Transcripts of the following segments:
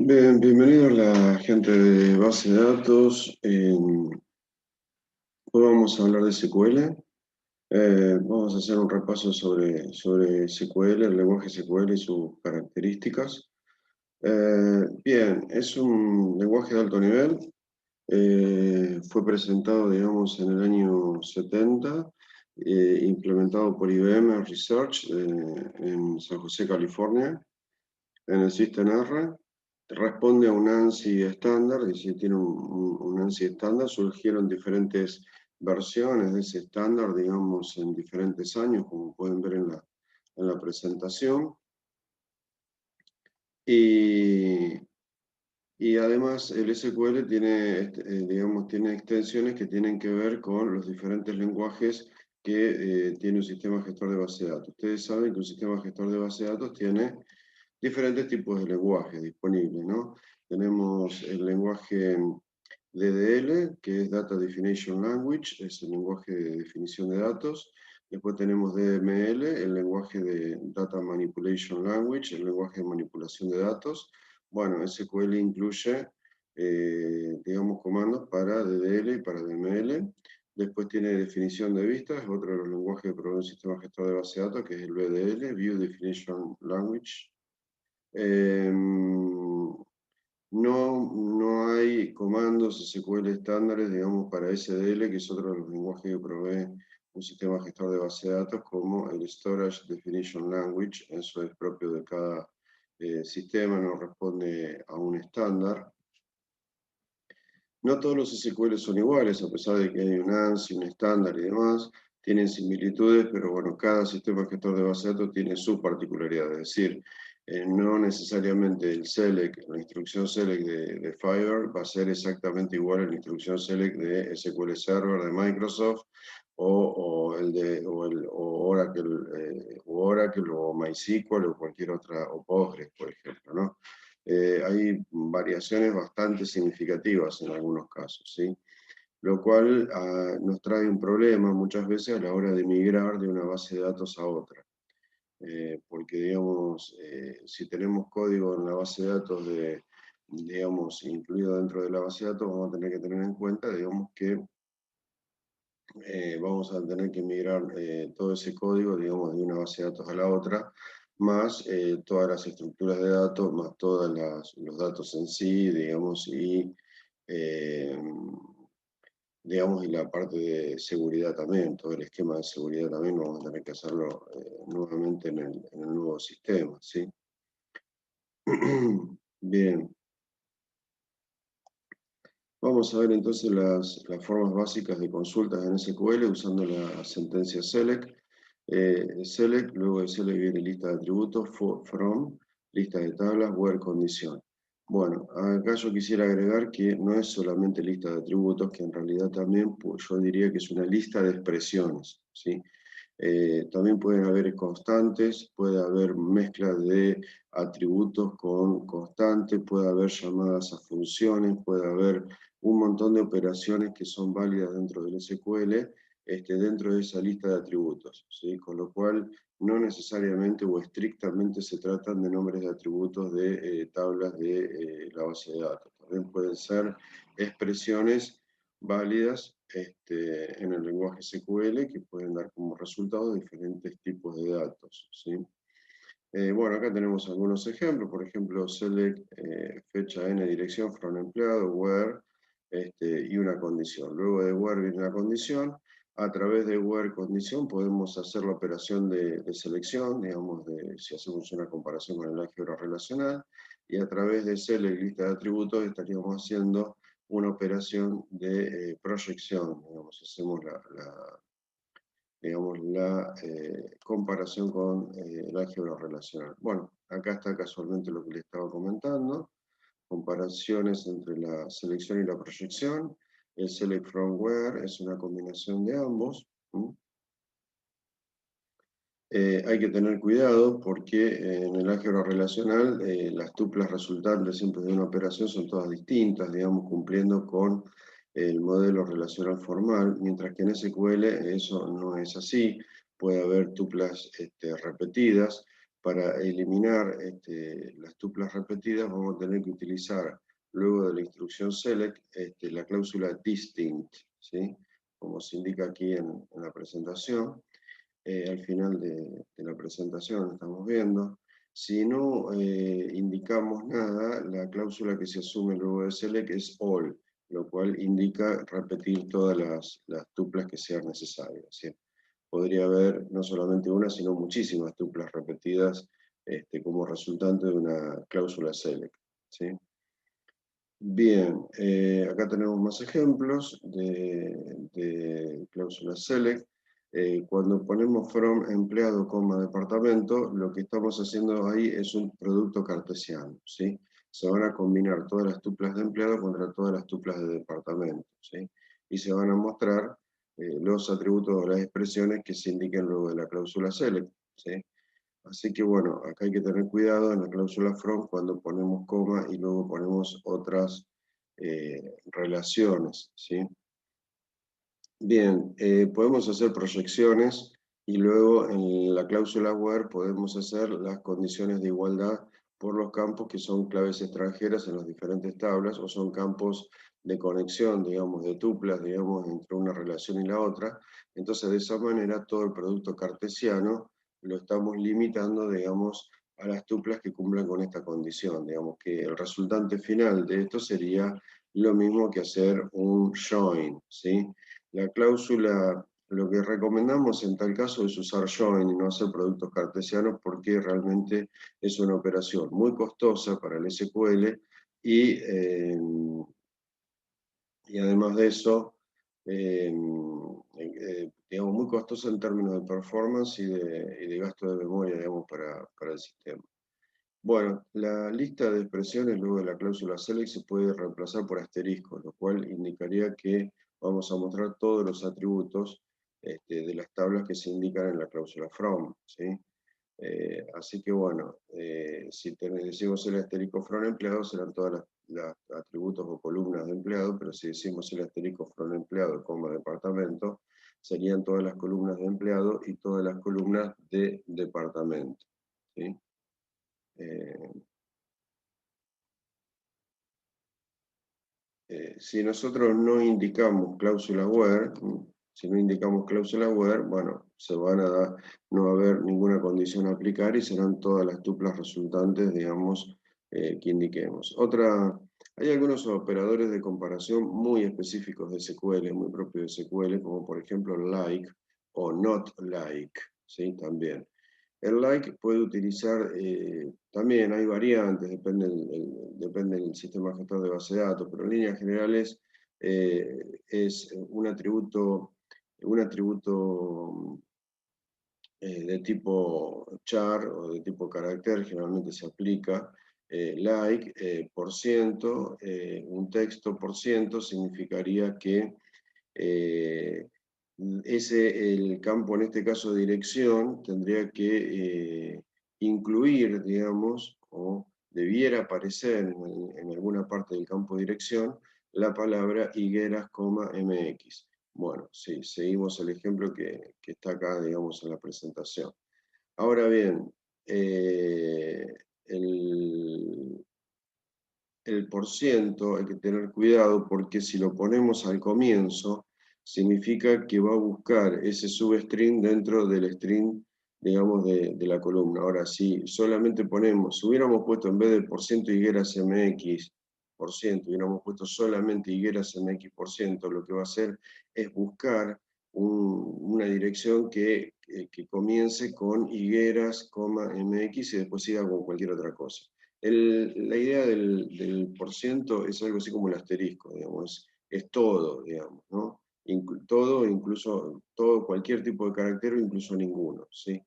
Bien, bienvenidos la gente de base de datos. Hoy vamos a hablar de SQL. Vamos a hacer un repaso sobre SQL, el lenguaje SQL y sus características. Bien, es un lenguaje de alto nivel. Fue presentado, digamos, en el año 70, implementado por IBM Research en San José, California, en el System R. Responde a un ANSI estándar, es decir, tiene un ANSI estándar. Surgieron diferentes versiones de ese estándar, digamos, en diferentes años, como pueden ver en la presentación. Y además el SQL tiene, digamos, tiene extensiones que tienen que ver con los diferentes lenguajes que tiene un sistema gestor de base de datos. Ustedes saben que un sistema gestor de base de datos tiene diferentes tipos de lenguajes disponibles, ¿no? Tenemos el lenguaje DDL, que es Data Definition Language, es el lenguaje de definición de datos. Después tenemos DML, el lenguaje de Data Manipulation Language, el lenguaje de manipulación de datos. Bueno, SQL incluye, digamos, comandos para DDL y para DML. Después tiene definición de vistas, es otro de los lenguajes que provee un sistema gestor de base de datos, que es el VDL, View Definition Language. No hay comandos SQL estándares, digamos, para SDL, que es otro de los lenguajes que provee un sistema gestor de base de datos, como el Storage Definition Language. Eso es propio de cada sistema, no responde a un estándar. No todos los SQL son iguales, a pesar de que hay un ANSI, un estándar y demás. Tienen similitudes, pero bueno, cada sistema gestor de base de datos tiene su particularidad. Es decir, no necesariamente el select, la instrucción select de Fiverr va a ser exactamente igual a la instrucción select de SQL Server de Microsoft o Oracle o MySQL o cualquier otra, o Postgres, por ejemplo, ¿no? Hay variaciones bastante significativas en algunos casos, ¿sí? Lo cual nos trae un problema muchas veces a la hora de migrar de una base de datos a otra. Porque, digamos, si tenemos código en la base de datos digamos, incluido dentro de la base de datos, vamos a tener que tener en cuenta, digamos, que vamos a tener que migrar todo ese código, digamos, de una base de datos a la otra, más todas las estructuras de datos, más todos los datos en sí, digamos, eh, digamos, y la parte de seguridad también, todo el esquema de seguridad también vamos a tener que hacerlo nuevamente en el nuevo sistema, ¿sí? Bien. Vamos a ver entonces las formas básicas de consultas en SQL usando la sentencia select. Select, luego de select viene lista de atributos, from, lista de tablas, where condición. Bueno, acá yo quisiera agregar que no es solamente lista de atributos, que en realidad también yo diría que es una lista de expresiones, ¿sí? También pueden haber constantes, puede haber mezcla de atributos con constantes, puede haber llamadas a funciones, puede haber un montón de operaciones que son válidas dentro del SQL, dentro de esa lista de atributos, ¿sí? Con lo cual no necesariamente o estrictamente se tratan de nombres de atributos de tablas de la base de datos. También pueden ser expresiones válidas en el lenguaje SQL que pueden dar como resultado diferentes tipos de datos, ¿sí? Bueno, acá tenemos algunos ejemplos, por ejemplo, select fecha n dirección from empleado, where, y una condición. Luego de where viene una condición. A través de where condición podemos hacer la operación de selección, digamos, si hacemos una comparación con el álgebra relacional, y a través de select lista de atributos estaríamos haciendo una operación de proyección, digamos, hacemos digamos, la comparación con el álgebra relacional. Bueno, acá está casualmente lo que le estaba comentando, comparaciones entre la selección y la proyección. El select from where es una combinación de ambos. Hay que tener cuidado porque en el álgebra relacional las tuplas resultantes siempre de una operación son todas distintas, digamos, cumpliendo con el modelo relacional formal, mientras que en SQL eso no es así. Puede haber tuplas repetidas, para eliminar las tuplas repetidas vamos a tener que utilizar, luego de la instrucción select, la cláusula distinct, ¿sí? Como se indica aquí en la presentación. Al final de la presentación estamos viendo. Si no indicamos nada, la cláusula que se asume luego de select es all, lo cual indica repetir todas las tuplas que sean necesarias, ¿sí? Podría haber no solamente una, sino muchísimas tuplas repetidas como resultante de una cláusula select, ¿sí? Bien, acá tenemos más ejemplos de cláusulas select. Cuando ponemos from empleado, departamento, lo que estamos haciendo ahí es un producto cartesiano, ¿sí? Se van a combinar todas las tuplas de empleado contra todas las tuplas de departamento, ¿sí? Y se van a mostrar los atributos o las expresiones que se indiquen luego de la cláusula select, ¿sí? Así que bueno, acá hay que tener cuidado en la cláusula from cuando ponemos coma y luego ponemos otras relaciones, ¿sí? Bien, podemos hacer proyecciones y luego en la cláusula where podemos hacer las condiciones de igualdad por los campos que son claves extranjeras en las diferentes tablas o son campos de conexión, digamos, de tuplas, digamos, entre una relación y la otra. Entonces, de esa manera, todo el producto cartesiano lo estamos limitando, digamos, a las tuplas que cumplan con esta condición. Digamos que el resultante final de esto sería lo mismo que hacer un join, ¿sí? La cláusula, lo que recomendamos en tal caso es usar join y no hacer productos cartesianos porque realmente es una operación muy costosa para el SQL y además de eso, digamos, muy costosa en términos de performance y de gasto de memoria, digamos, para el sistema. Bueno, la lista de expresiones luego de la cláusula select se puede reemplazar por asterisco, lo cual indicaría que vamos a mostrar todos los atributos de las tablas que se indican en la cláusula from, ¿sí? Así que bueno, si decimos el asterisco from empleado serán todas las atributos o columnas de empleado, pero si decimos el asterisco from empleado, departamento, serían todas las columnas de empleado y todas las columnas de departamento, ¿sí? Si nosotros no indicamos cláusula where, si no indicamos cláusula where, bueno, no va a haber ninguna condición a aplicar y serán todas las tuplas resultantes, digamos, que indiquemos. Hay algunos operadores de comparación muy específicos de SQL, muy propios de SQL, como por ejemplo like o not like, ¿sí? También. El like puede utilizar, también hay variantes, depende del sistema gestor de base de datos, pero en líneas generales es un atributo de tipo char o de tipo carácter, generalmente se aplica like, por ciento, un texto por ciento significaría que el campo, en este caso dirección, tendría que incluir, digamos, o debiera aparecer en alguna parte del campo dirección, la palabra higueras, mx. Bueno, sí, seguimos el ejemplo que está acá, digamos, en la presentación. Ahora bien, el, el por ciento hay que tener cuidado porque si lo ponemos al comienzo, significa que va a buscar ese substring dentro del string, digamos, de la columna. Ahora, si solamente ponemos, si hubiéramos puesto en vez de por ciento higueras mx por ciento, hubiéramos puesto solamente higueras mx por ciento, lo que va a hacer es buscar una dirección que comience con higueras, mx y después siga con cualquier otra cosa. La idea del por ciento es algo así como el asterisco, digamos, es todo, digamos, ¿no? Todo, incluso todo, cualquier tipo de carácter o incluso ninguno, ¿sí?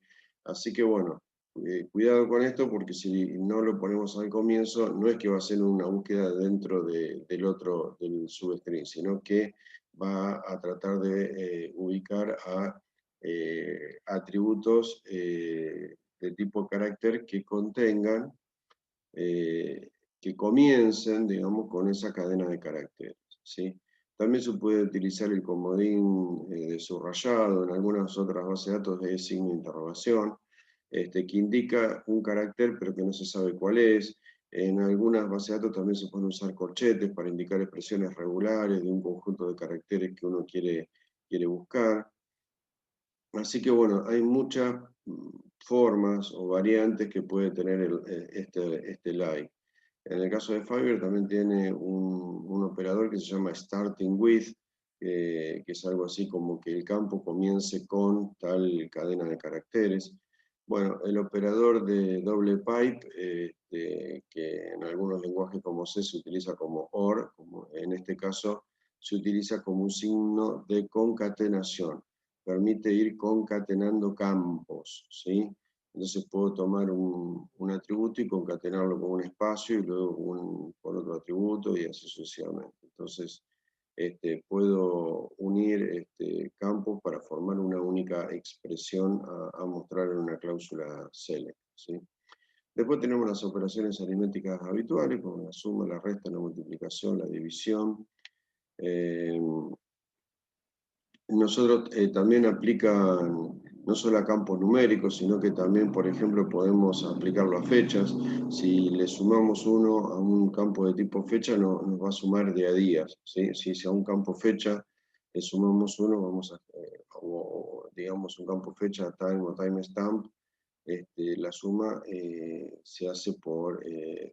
Así que bueno, cuidado con esto porque si no lo ponemos al comienzo, no es que va a ser una búsqueda dentro del substring, sino que va a tratar de ubicar a atributos de tipo carácter que contengan que comiencen, digamos, con esa cadena de caracteres, ¿sí? También se puede utilizar el comodín de subrayado, en algunas otras bases de datos de signo de interrogación. que indica un carácter pero que no se sabe cuál es. En algunas bases de datos también se pueden usar corchetes para indicar expresiones regulares de un conjunto de caracteres que uno quiere buscar. Así que bueno, hay muchas formas o variantes que puede tener este like. En el caso de Fiverr también tiene un operador que se llama starting with, que es algo así como que el campo comience con tal cadena de caracteres. Bueno, el operador de doble pipe, que en algunos lenguajes como C se utiliza como OR, como en este caso se utiliza como un signo de concatenación. Permite ir concatenando campos, ¿sí? Entonces puedo tomar un atributo y concatenarlo con un espacio y luego con otro atributo y así sucesivamente. Entonces puedo unir campos para formar una única expresión a mostrar en una cláusula select, ¿sí? Después tenemos las operaciones aritméticas habituales, como la suma, la resta, la multiplicación, la división. Nosotros también aplican no solo a campos numéricos, sino que también, por ejemplo, podemos aplicarlo a fechas. Si le sumamos uno a un campo de tipo fecha, nos va a sumar de a días, ¿sí? Si a un campo fecha le sumamos uno, vamos a, o digamos un campo fecha, time o timestamp, la suma se hace por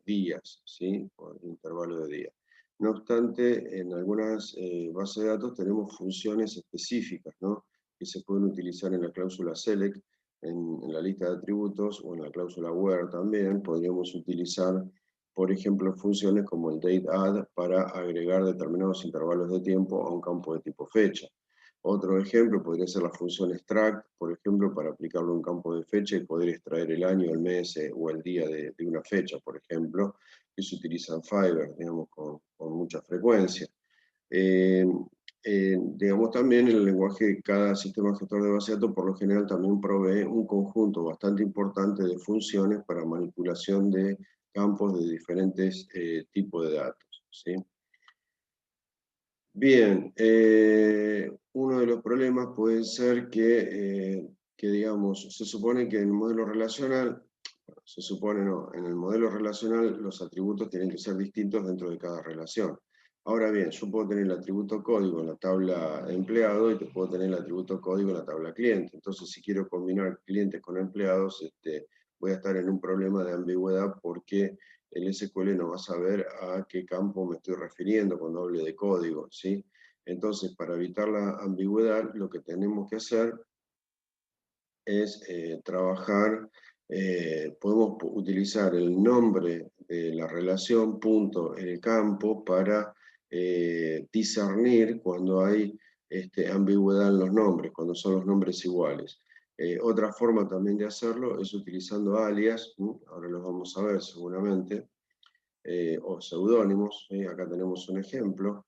días, ¿sí? Por intervalo de días. No obstante, en algunas bases de datos tenemos funciones específicas, ¿no? Que se pueden utilizar en la cláusula select, en la lista de atributos, o en la cláusula where también. Podríamos utilizar, por ejemplo, funciones como el dateAdd para agregar determinados intervalos de tiempo a un campo de tipo fecha. Otro ejemplo podría ser la función extract, por ejemplo, para aplicarlo a un campo de fecha y poder extraer el año, el mes o el día de una fecha, por ejemplo, que se utiliza en Fiverr, digamos, con mucha frecuencia. Digamos, también en el lenguaje, cada sistema gestor de base de datos por lo general también provee un conjunto bastante importante de funciones para manipulación de campos de diferentes tipos de datos, ¿sí? Bien, uno de los problemas puede ser que, digamos, se supone que en el modelo relacional, se supone no, en el modelo relacional los atributos tienen que ser distintos dentro de cada relación. Ahora bien, yo puedo tener el atributo código en la tabla empleado y te puedo tener el atributo código en la tabla cliente. Entonces, si quiero combinar clientes con empleados, voy a estar en un problema de ambigüedad porque el SQL no va a saber a qué campo me estoy refiriendo cuando hable de código, ¿sí? Entonces, para evitar la ambigüedad, lo que tenemos que hacer es trabajar, podemos utilizar el nombre de la relación, punto, en el campo, para discernir cuando hay ambigüedad en los nombres, cuando son los nombres iguales. Otra forma también de hacerlo es utilizando alias, ahora los vamos a ver seguramente, o seudónimos, acá tenemos un ejemplo.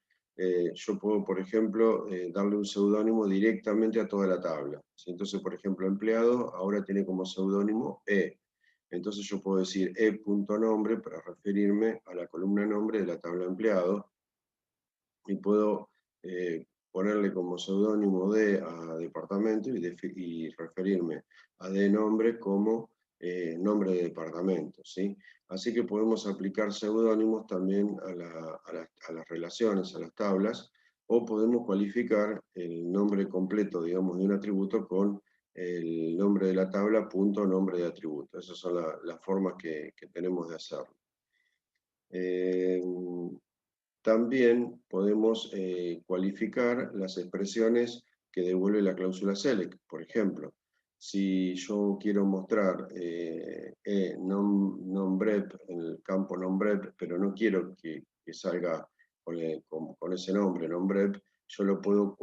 Yo puedo, por ejemplo, darle un seudónimo directamente a toda la tabla. ¿Sí? Entonces, por ejemplo, empleado ahora tiene como seudónimo E. Entonces yo puedo decir E.nombre para referirme a la columna nombre de la tabla empleado, y puedo ponerle como seudónimo D a departamento y referirme a D nombre como nombre de departamento, ¿sí? Así que podemos aplicar seudónimos también a las relaciones, a las tablas, o podemos cualificar el nombre completo, digamos, de un atributo con el nombre de la tabla, punto nombre de atributo. Esas son las formas que tenemos de hacerlo. También podemos cualificar las expresiones que devuelve la cláusula select. Por ejemplo, si yo quiero mostrar nombrep en el campo nombrep, pero no quiero que salga con ese nombre, nombrep, yo le puedo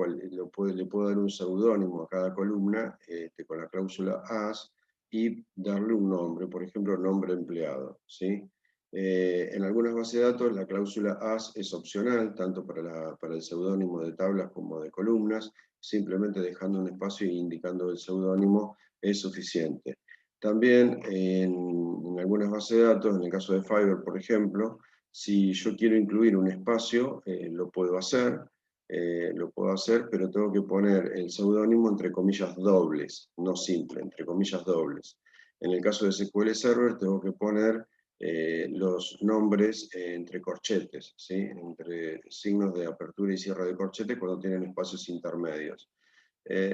dar un seudónimo a cada columna con la cláusula as y darle un nombre, por ejemplo, nombre empleado, ¿sí? En algunas bases de datos la cláusula as es opcional, tanto para el seudónimo de tablas como de columnas. Simplemente dejando un espacio e indicando el seudónimo es suficiente. También en algunas bases de datos, en el caso de Fiverr, por ejemplo, si yo quiero incluir un espacio, lo puedo hacer, pero tengo que poner el seudónimo entre comillas dobles, no simple, entre comillas dobles. En el caso de SQL Server tengo que poner los nombres entre corchetes, ¿sí? Entre signos de apertura y cierre de corchete cuando tienen espacios intermedios.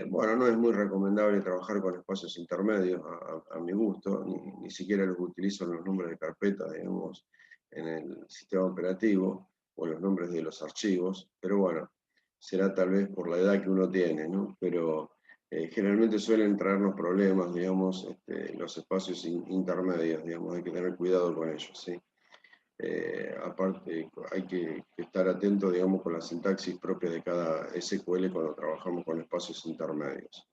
Bueno, no es muy recomendable trabajar con espacios intermedios a mi gusto, ni siquiera los utilizo en los nombres de carpeta, digamos, en el sistema operativo o los nombres de los archivos, pero bueno, será tal vez por la edad que uno tiene, ¿no? Pero generalmente suelen traernos problemas, digamos, los espacios intermedios, digamos, hay que tener cuidado con ellos, ¿sí? Aparte, hay que estar atento, digamos, con la sintaxis propia de cada SQL cuando trabajamos con espacios intermedios.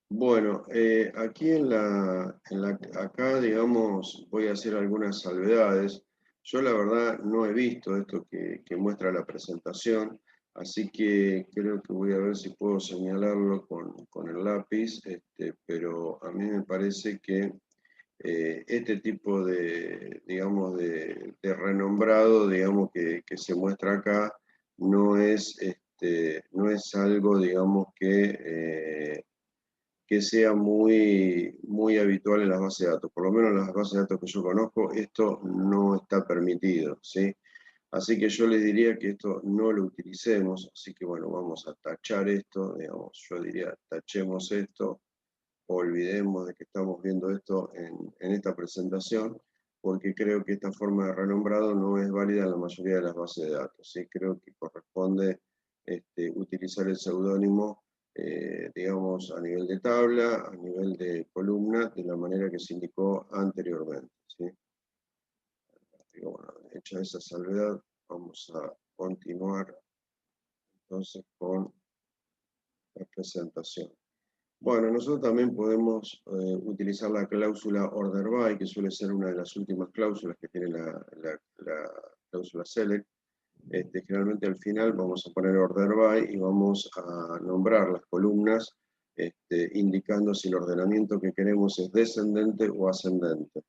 Bueno, aquí acá, digamos, voy a hacer algunas salvedades. Yo la verdad no he visto esto que muestra la presentación, así que creo que voy a ver si puedo señalarlo con el lápiz, pero a mí me parece que este tipo de, digamos, de renombrado, digamos, que se muestra acá, no es algo, digamos, que sea muy habitual en las bases de datos. Por lo menos en las bases de datos que yo conozco, esto no está permitido, ¿sí? Así que yo les diría que esto no lo utilicemos, así que bueno, vamos a tachar esto, digamos, yo diría, tachemos esto, olvidemos de que estamos viendo esto en esta presentación, porque creo que esta forma de renombrado no es válida en la mayoría de las bases de datos, ¿sí? Creo que corresponde utilizar el seudónimo digamos, a nivel de tabla, a nivel de columna, de la manera que se indicó anteriormente, ¿sí? Así que, bueno, hecha esa salvedad, vamos a continuar entonces con la presentación. Bueno, nosotros también podemos utilizar la cláusula order by, que suele ser una de las últimas cláusulas que tiene la cláusula select. Generalmente al final vamos a poner order by y vamos a nombrar las columnas indicando si el ordenamiento que queremos es descendente o ascendente.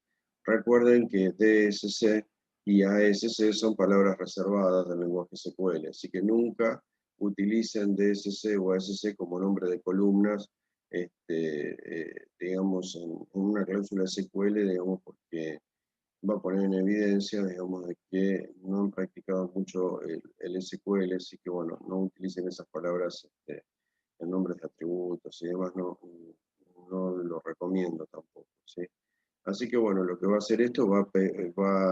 Recuerden que DSC y ASC son palabras reservadas del lenguaje SQL, así que nunca utilicen DSC o ASC como nombre de columnas, digamos, en una cláusula SQL, digamos, porque va a poner en evidencia, digamos, de que no han practicado mucho el SQL, así que, bueno, no utilicen esas palabras en nombres de atributos y demás, no lo recomiendo tampoco, ¿sí? Así que, bueno, lo que va a hacer esto va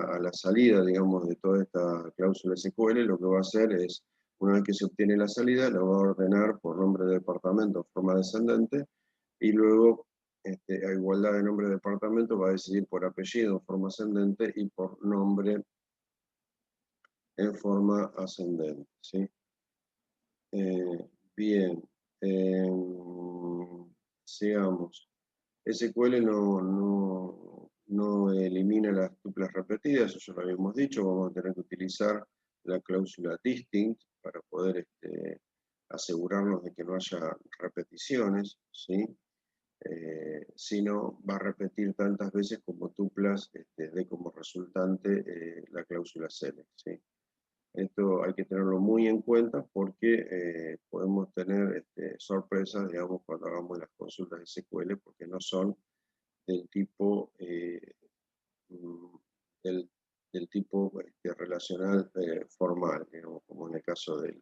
a la salida, digamos, de toda esta cláusula SQL, lo que va a hacer es, una vez que se obtiene la salida, la va a ordenar por nombre de departamento en forma descendente, y luego a igualdad de nombre de departamento va a decidir por apellido en forma ascendente y por nombre en forma ascendente, ¿sí? Bien, sigamos. SQL no elimina las tuplas repetidas, eso ya lo habíamos dicho, vamos a tener que utilizar la cláusula distinct para poder asegurarnos de que no haya repeticiones, ¿sí? Si no, va a repetir tantas veces como tuplas dé como resultante la cláusula select, ¿sí? Esto hay que tenerlo muy en cuenta porque podemos tener sorpresas, digamos, cuando hagamos las consultas de SQL, porque no son del tipo, mm, del, del tipo relacional formal, digamos, como en el caso del,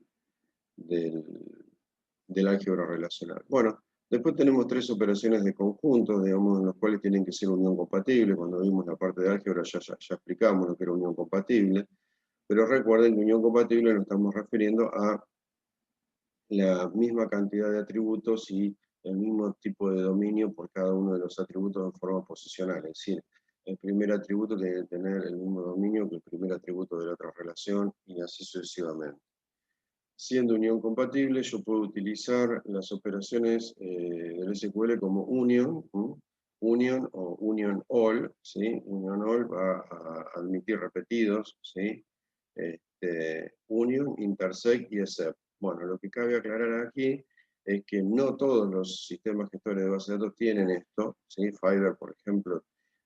del álgebra relacional. Bueno, después tenemos tres operaciones de conjunto, digamos, en los cuales tienen que ser unión compatible. Cuando vimos la parte de álgebra ya explicamos lo que era unión compatible, pero recuerden que unión compatible nos estamos refiriendo a la misma cantidad de atributos y el mismo tipo de dominio por cada uno de los atributos en forma posicional. Es decir, el primer atributo tiene que tener el mismo dominio que el primer atributo de la otra relación y así sucesivamente. Siendo unión compatible, yo puedo utilizar las operaciones del SQL como union, union o union all, ¿sí? Union all va a admitir repetidos, ¿sí? Union, intersect y except. Bueno, lo que cabe aclarar aquí es que no todos los sistemas gestores de base de datos tienen esto, ¿sí? Fiverr, por ejemplo.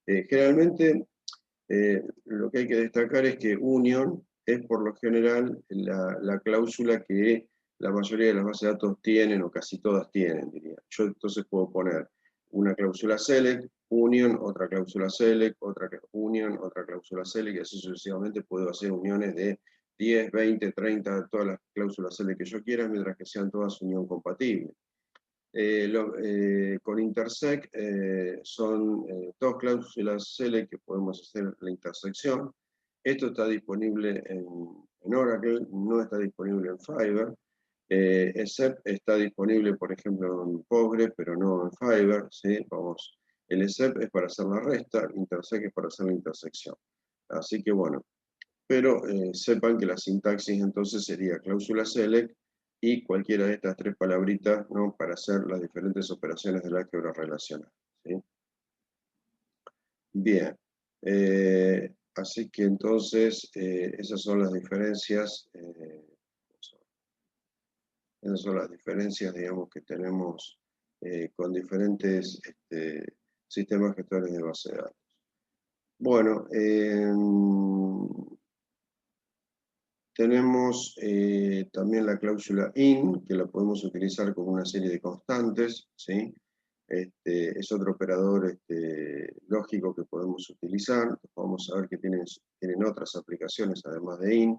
Generalmente, lo que hay que destacar es que union es por lo general la cláusula que la mayoría de las bases de datos tienen, o casi todas tienen, diría. Yo entonces puedo poner una cláusula select, union, otra cláusula select, otra union, otra cláusula select, y así sucesivamente puedo hacer uniones de 10, 20, 30, todas las cláusulas select que yo quiera, mientras que sean todas unión compatibles. Con intersect son dos cláusulas select que podemos hacer la intersección. Esto está disponible en Oracle, no está disponible en Fiverr. Except está disponible, por ejemplo, en Postgre, pero no en Fiverr, ¿sí? Vamos, el except es para hacer la resta, intersect es para hacer la intersección. Así que bueno, pero sepan que la sintaxis entonces sería cláusula select y cualquiera de estas tres palabritas, ¿no? Para hacer las diferentes operaciones del álgebra relacional, ¿sí? Bien, así que entonces esas son las diferencias. Esas son las diferencias, digamos, que tenemos con diferentes sistemas gestores de base de datos. Bueno, tenemos también la cláusula in, que la podemos utilizar como una serie de constantes, ¿sí? Es otro operador lógico que podemos utilizar. Vamos a ver que tienen otras aplicaciones además de in.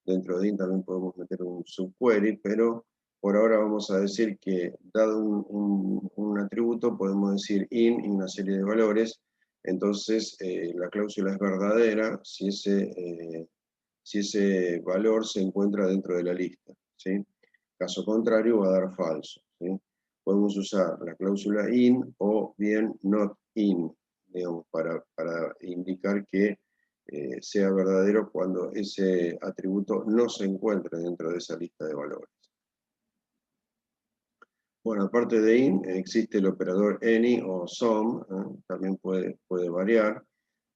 Dentro de in también podemos meter un subquery, pero por ahora vamos a decir que dado un atributo podemos decir in y una serie de valores. Entonces la cláusula es verdadera si ese valor se encuentra dentro de la lista, ¿sí? Caso contrario va a dar falso, ¿sí? Podemos usar la cláusula in o bien not in, digamos, para indicar que sea verdadero cuando ese atributo no se encuentre dentro de esa lista de valores. Bueno, aparte de in, existe el operador any o sum, también puede variar,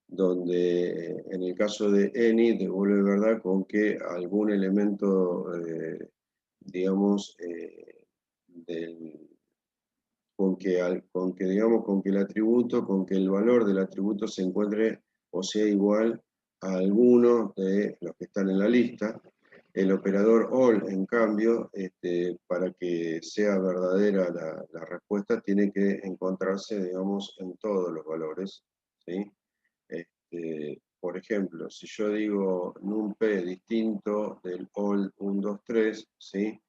donde en el caso de any devuelve verdad con que algún elemento, digamos, digamos, con que el atributo, con que el valor del atributo se encuentre o sea igual a alguno de los que están en la lista. El operador all, en cambio, para que sea verdadera la respuesta, tiene que encontrarse, digamos, en todos los valores, ¿sí? Por ejemplo, si yo digo num_p distinto del all 1, 2, 3, ¿sí?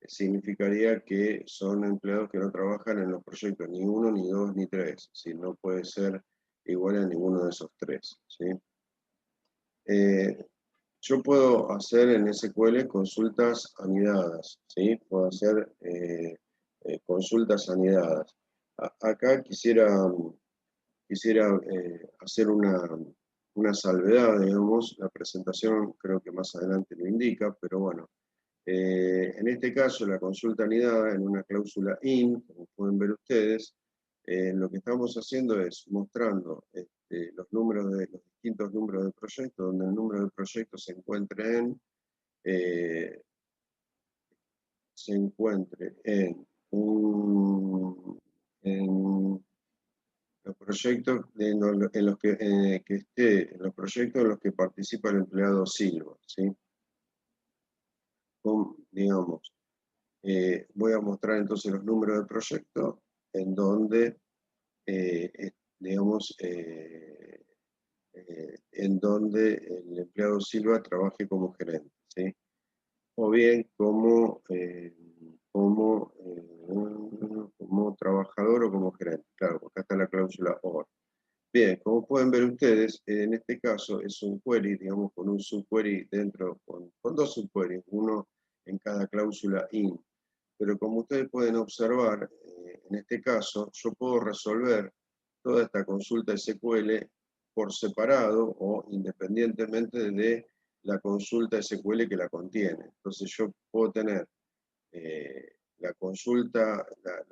Significaría que son empleados que no trabajan en los proyectos ni 1, ni 2, ni 3, ¿sí? No puede ser igual a ninguno de esos tres, ¿sí? Yo puedo hacer en SQL consultas anidadas, ¿sí? Puedo hacer consultas anidadas. Acá quisiera hacer una salvedad, digamos, la presentación creo que más adelante lo indica, pero bueno, en este caso la consulta anidada en una cláusula in, como pueden ver ustedes, lo que estamos haciendo es mostrando los distintos números de proyectos, donde el número de proyectos eh, se encuentre en los proyectos en los que esté, en los proyectos en los que participa el empleado Silva, ¿sí? Digamos, voy a mostrar entonces los números de proyecto en donde, digamos, en donde el empleado Silva trabaje como gerente, ¿sí? O bien como trabajador o como gerente. Claro, acá está la cláusula OR. Bien, como pueden ver ustedes, en este caso es un query, digamos, con un subquery dentro, con dos subqueries, uno en cada cláusula in. Pero como ustedes pueden observar, en este caso, yo puedo resolver toda esta consulta SQL por separado o independientemente de la consulta SQL que la contiene. Entonces yo puedo tener la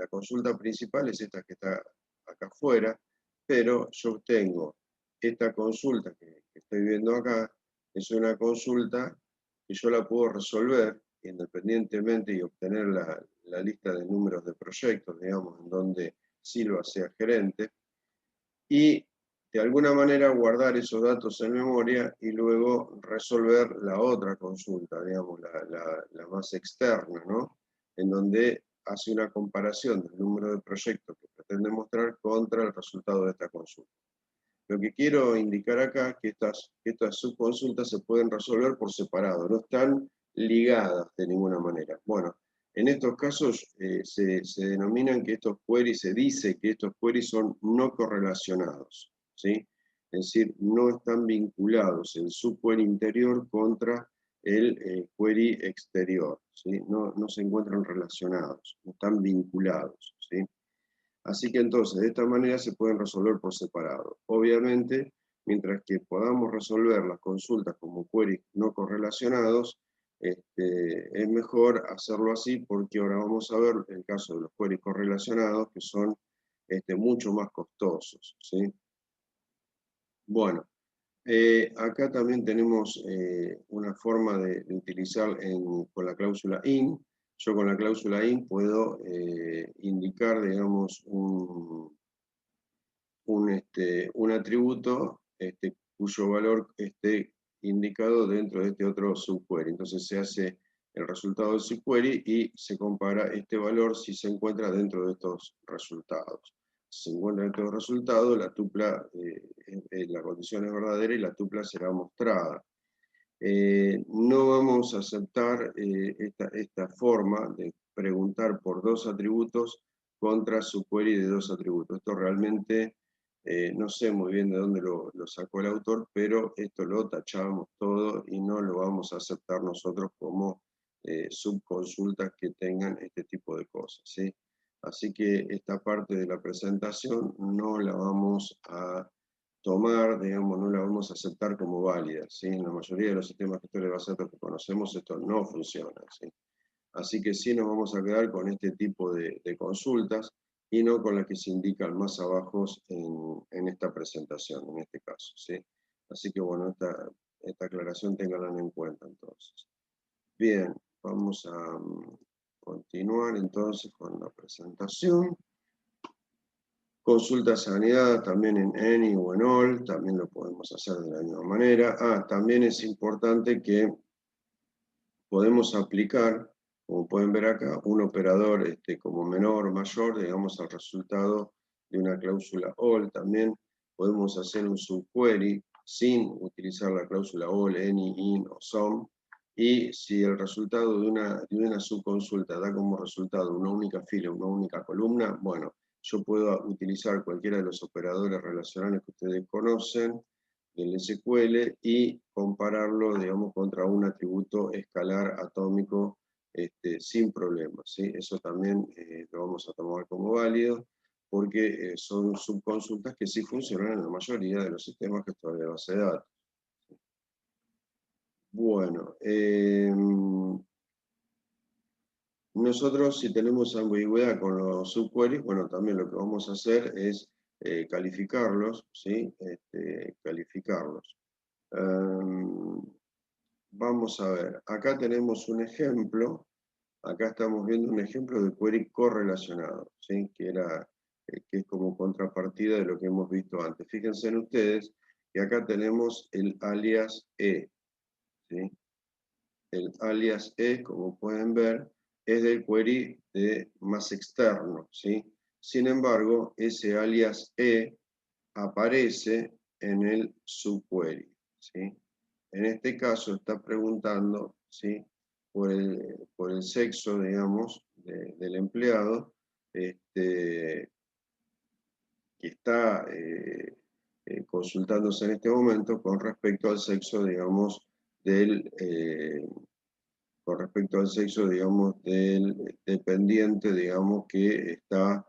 consulta principal es esta que está acá afuera, pero yo tengo esta consulta que estoy viendo acá, es una consulta que yo la puedo resolver independientemente y obtener la lista de números de proyectos, digamos, en donde Silva sea gerente, y de alguna manera guardar esos datos en memoria y luego resolver la otra consulta, digamos, la más externa, ¿no? En donde hace una comparación del número de proyectos que pretende mostrar contra el resultado de esta consulta. Lo que quiero indicar acá es que estas subconsultas se pueden resolver por separado, no están ligadas de ninguna manera. Bueno, en estos casos se denominan que estos queries, se dice que estos queries son no correlacionados, ¿sí? Es decir, no están vinculados el subquery interior contra el query exterior, ¿sí? No se encuentran relacionados, no están vinculados, ¿sí? Así que entonces, de esta manera se pueden resolver por separado. Obviamente, mientras que podamos resolver las consultas como queries no correlacionados, es mejor hacerlo así porque ahora vamos a ver el caso de los queries correlacionados que son mucho más costosos, ¿sí? Bueno, acá también tenemos una forma de utilizar con la cláusula IN. Yo con la cláusula IN puedo indicar, digamos, un atributo cuyo valor esté indicado dentro de este otro subquery. Entonces se hace el resultado del subquery y se compara este valor si se encuentra dentro de estos resultados. Si se encuentra dentro de los resultados, la tupla, la condición es verdadera y la tupla será mostrada. No vamos a aceptar esta forma de preguntar por dos atributos contra subquery de dos atributos. Esto realmente no sé muy bien de dónde lo sacó el autor, pero esto lo tachamos todo y no lo vamos a aceptar nosotros como subconsultas que tengan este tipo de cosas, ¿sí? Así que esta parte de la presentación no la vamos a tomar, digamos, no la vamos a aceptar como válida, ¿sí? En la mayoría de los sistemas gestores de base de datos que conocemos esto no funciona, ¿sí? Así que sí nos vamos a quedar con este tipo de consultas y no con las que se indican más abajo en esta presentación, en este caso, ¿sí? Así que bueno, esta aclaración ténganla en cuenta entonces. Bien, vamos a continuar entonces con la presentación. Consultas anidadas también en any o en all, también lo podemos hacer de la misma manera. También es importante que podemos aplicar, como pueden ver acá, un operador como menor o mayor, digamos, al resultado de una cláusula all. También podemos hacer un subquery sin utilizar la cláusula all, any, in o some. Y si el resultado de una subconsulta da como resultado una única fila, una única columna, bueno, yo puedo utilizar cualquiera de los operadores relacionales que ustedes conocen del SQL y compararlo, digamos, contra un atributo escalar atómico sin problemas, ¿sí? Eso también lo vamos a tomar como válido porque son subconsultas que sí funcionan en la mayoría de los sistemas gestores de base de datos. Bueno, nosotros si tenemos ambigüedad con los subqueries, bueno, también lo que vamos a hacer es calificarlos, ¿sí? Calificarlos. Vamos a ver, acá tenemos un ejemplo, acá estamos viendo un ejemplo de query correlacionado, ¿sí? Que es como contrapartida de lo que hemos visto antes. Fíjense en ustedes que acá tenemos el alias E, ¿sí? El alias E, como pueden ver, es del query más externo, ¿sí? Sin embargo, ese alias E aparece en el subquery, ¿sí? En este caso está preguntando, ¿sí? por el sexo, digamos, del empleado, que está consultándose en este momento con respecto al sexo, digamos, con respecto al sexo, digamos, del dependiente, digamos, que está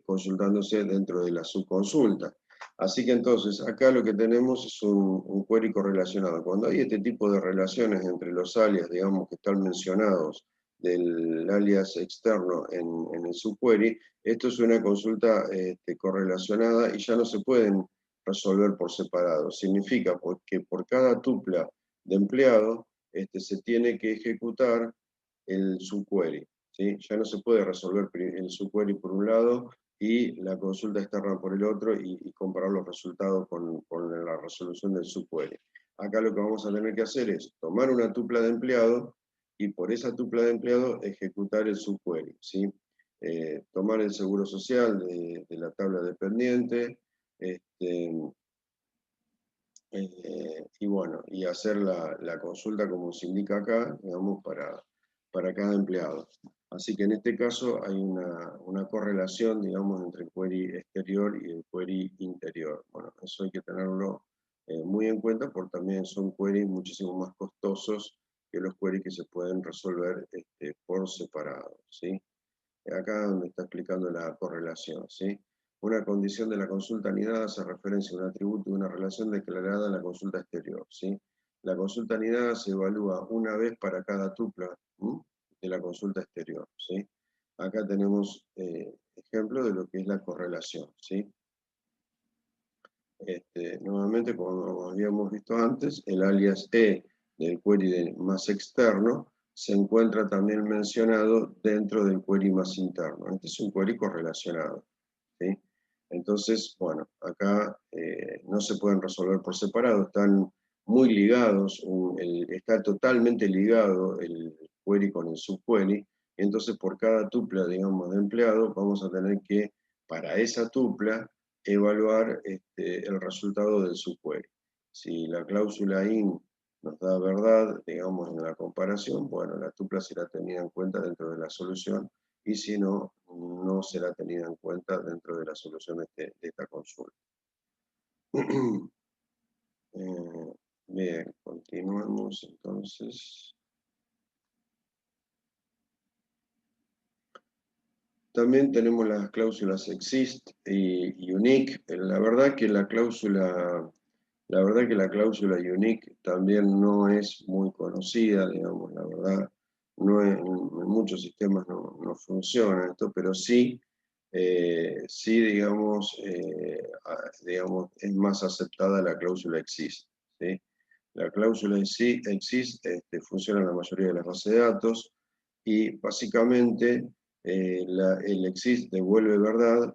consultándose dentro de la subconsulta. Así que entonces, acá lo que tenemos es un query correlacionado. Cuando hay este tipo de relaciones entre los alias, digamos, que están mencionados del alias externo en el subquery, esto es una consulta correlacionada y ya no se pueden resolver por separado. Significa que por cada tupla de empleado, se tiene que ejecutar el subquery, ¿sí? Ya no se puede resolver el subquery por un lado y la consulta externa por el otro, y comparar los resultados con la resolución del subquery. Acá lo que vamos a tener que hacer es tomar una tupla de empleado, y por esa tupla de empleado ejecutar el subquery, ¿sí? Tomar el seguro social de la tabla dependiente, y bueno, y hacer la consulta como se indica acá, digamos, para cada empleado. Así que en este caso hay una correlación, digamos, entre el query exterior y el query interior. Bueno, eso hay que tenerlo muy en cuenta, porque también son queries muchísimo más costosos que los queries que se pueden resolver por separado, ¿sí? Acá me está explicando la correlación, ¿sí? Una condición de la consulta anidada se referencia a un atributo de una relación declarada en la consulta exterior, ¿sí? La consulta anidada se evalúa una vez para cada tupla de la consulta exterior, ¿sí? Acá tenemos ejemplo de lo que es la correlación, ¿sí? Nuevamente, como habíamos visto antes, el alias E del query más externo se encuentra también mencionado dentro del query más interno. Este es un query correlacionado, ¿sí? Entonces, bueno, acá no se pueden resolver por separado, están muy ligados, está totalmente ligado el query con el subquery. Entonces por cada tupla, digamos, de empleado, vamos a tener que, para esa tupla, evaluar el resultado del subquery. Si la cláusula IN nos da verdad, digamos, en la comparación, bueno, la tupla será tenida en cuenta dentro de la solución, y si no, no será tenida en cuenta dentro de la solución de esta consulta. Bien, continuamos entonces. También tenemos las cláusulas exist y unique. La verdad que la cláusula unique también no es muy conocida, digamos, la verdad. No en muchos sistemas no funciona esto, pero sí, digamos, es más aceptada la cláusula exist, ¿sí? La cláusula exist funciona en la mayoría de las bases de datos, y básicamente el exist devuelve verdad,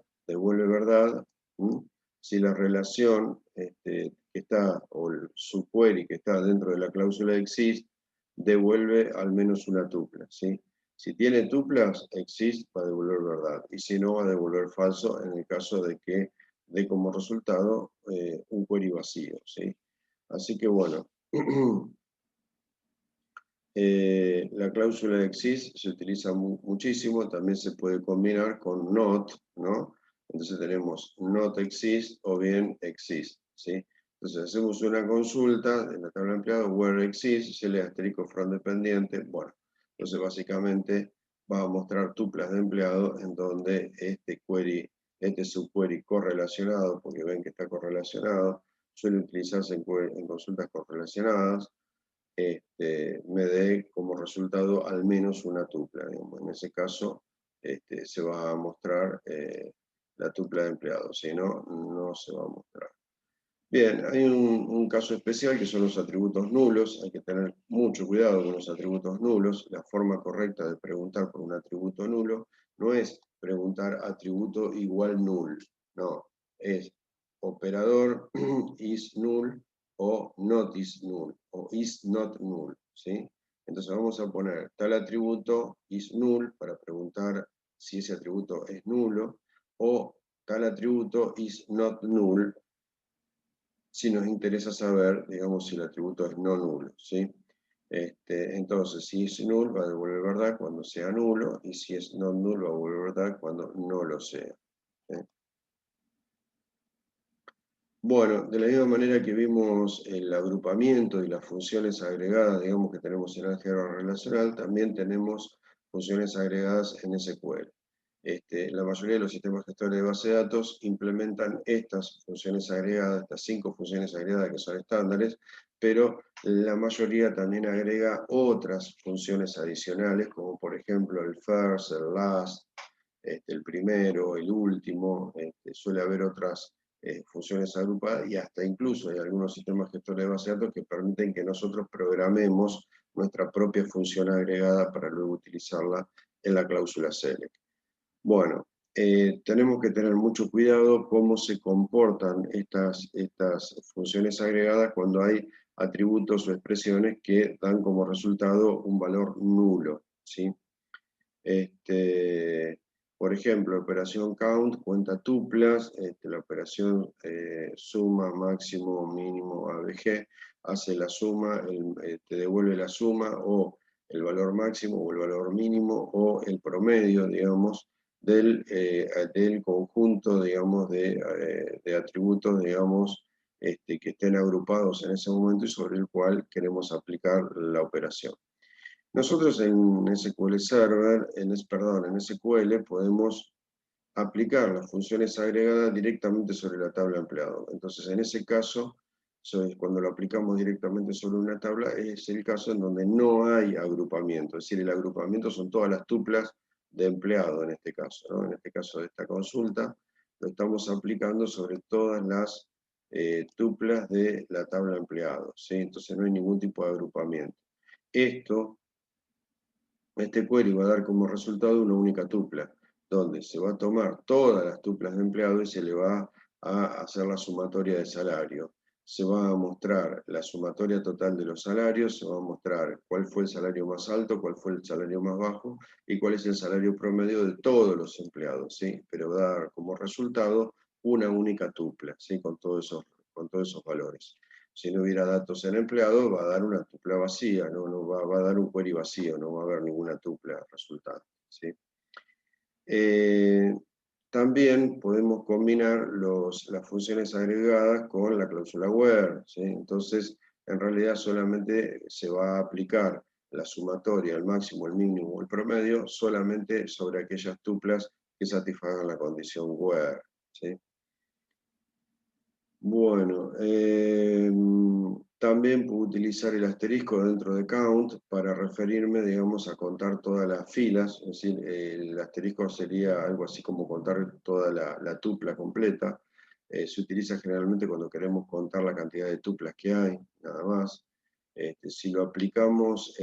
¿m? Si la relación que está, o el subquery que está dentro de la cláusula exist, devuelve al menos una tupla, ¿sí? Si tiene tuplas, exist va a devolver verdad, y si no, va a devolver falso en el caso de que dé como resultado un query vacío, ¿sí? Así que bueno, la cláusula exist se utiliza muchísimo, también se puede combinar con not, ¿no? Entonces tenemos not exist o bien exist, ¿sí? Entonces hacemos una consulta en la tabla de empleado, where exist, se le asterisco from dependiente, bueno, entonces básicamente va a mostrar tuplas de empleado en donde este subquery correlacionado, porque ven que está correlacionado, suele utilizarse en consultas correlacionadas, me dé como resultado al menos una tupla, digamos. En ese caso se va a mostrar la tupla de empleados, si no, no se va a mostrar. Bien, hay un caso especial que son los atributos nulos. Hay que tener mucho cuidado con los atributos nulos. La forma correcta de preguntar por un atributo nulo no es preguntar atributo igual null, no, es operador is null o not is null o is not null, ¿sí? Entonces vamos a poner tal atributo is null para preguntar si ese atributo es nulo, o tal atributo is not null si nos interesa saber, digamos, si el atributo es no nulo, ¿sí? Entonces, si es null, va a devolver verdad cuando sea nulo, y si es no null, va a devolver verdad cuando no lo sea, ¿sí? Bueno, de la misma manera que vimos el agrupamiento y las funciones agregadas, digamos, que tenemos en álgebra relacional, también tenemos funciones agregadas en SQL. La mayoría de los sistemas gestores de base de datos implementan estas funciones agregadas, estas 5 funciones agregadas que son estándares, pero la mayoría también agrega otras funciones adicionales, como por ejemplo el first, el last, el primero, el último, suele haber otras funciones agrupadas, y hasta incluso hay algunos sistemas gestores de base de datos que permiten que nosotros programemos nuestra propia función agregada para luego utilizarla en la cláusula select. Bueno, tenemos que tener mucho cuidado cómo se comportan estas funciones agregadas cuando hay atributos o expresiones que dan como resultado un valor nulo, ¿sí? Por ejemplo, operación count cuenta tuplas, la operación suma, máximo, mínimo, ABG, hace la suma, te devuelve la suma o el valor máximo o el valor mínimo o el promedio, digamos, del conjunto, digamos, de atributos, digamos, que estén agrupados en ese momento y sobre el cual queremos aplicar la operación. Nosotros en SQL Server, perdón, en SQL podemos aplicar las funciones agregadas directamente sobre la tabla empleado. Entonces, en ese caso, cuando lo aplicamos directamente sobre una tabla, es el caso en donde no hay agrupamiento. Es decir, el agrupamiento son todas las tuplas de empleado en este caso, ¿no? En este caso de esta consulta, lo estamos aplicando sobre todas las tuplas de la tabla empleado, ¿sí? Entonces no hay ningún tipo de agrupamiento. Este query va a dar como resultado una única tupla, donde se va a tomar todas las tuplas de empleado y se le va a hacer la sumatoria de salario. Se va a mostrar la sumatoria total de los salarios, se va a mostrar cuál fue el salario más alto, cuál fue el salario más bajo y cuál es el salario promedio de todos los empleados, ¿sí? Pero va a dar como resultado una única tupla, ¿sí? Con todos esos valores. Si no hubiera datos en empleado, va a dar una tupla vacía, no va a dar un query vacío, no va a haber ninguna tupla resultante, ¿sí? También podemos combinar las funciones agregadas con la cláusula where, ¿sí? Entonces, en realidad solamente se va a aplicar la sumatoria, el máximo, el mínimo, el promedio, solamente sobre aquellas tuplas que satisfagan la condición where, ¿sí? Bueno, también puedo utilizar el asterisco dentro de count para referirme, digamos, a contar todas las filas, es decir, el asterisco sería algo así como contar toda la tupla completa. Se utiliza generalmente cuando queremos contar la cantidad de tuplas que hay, nada más. Si lo aplicamos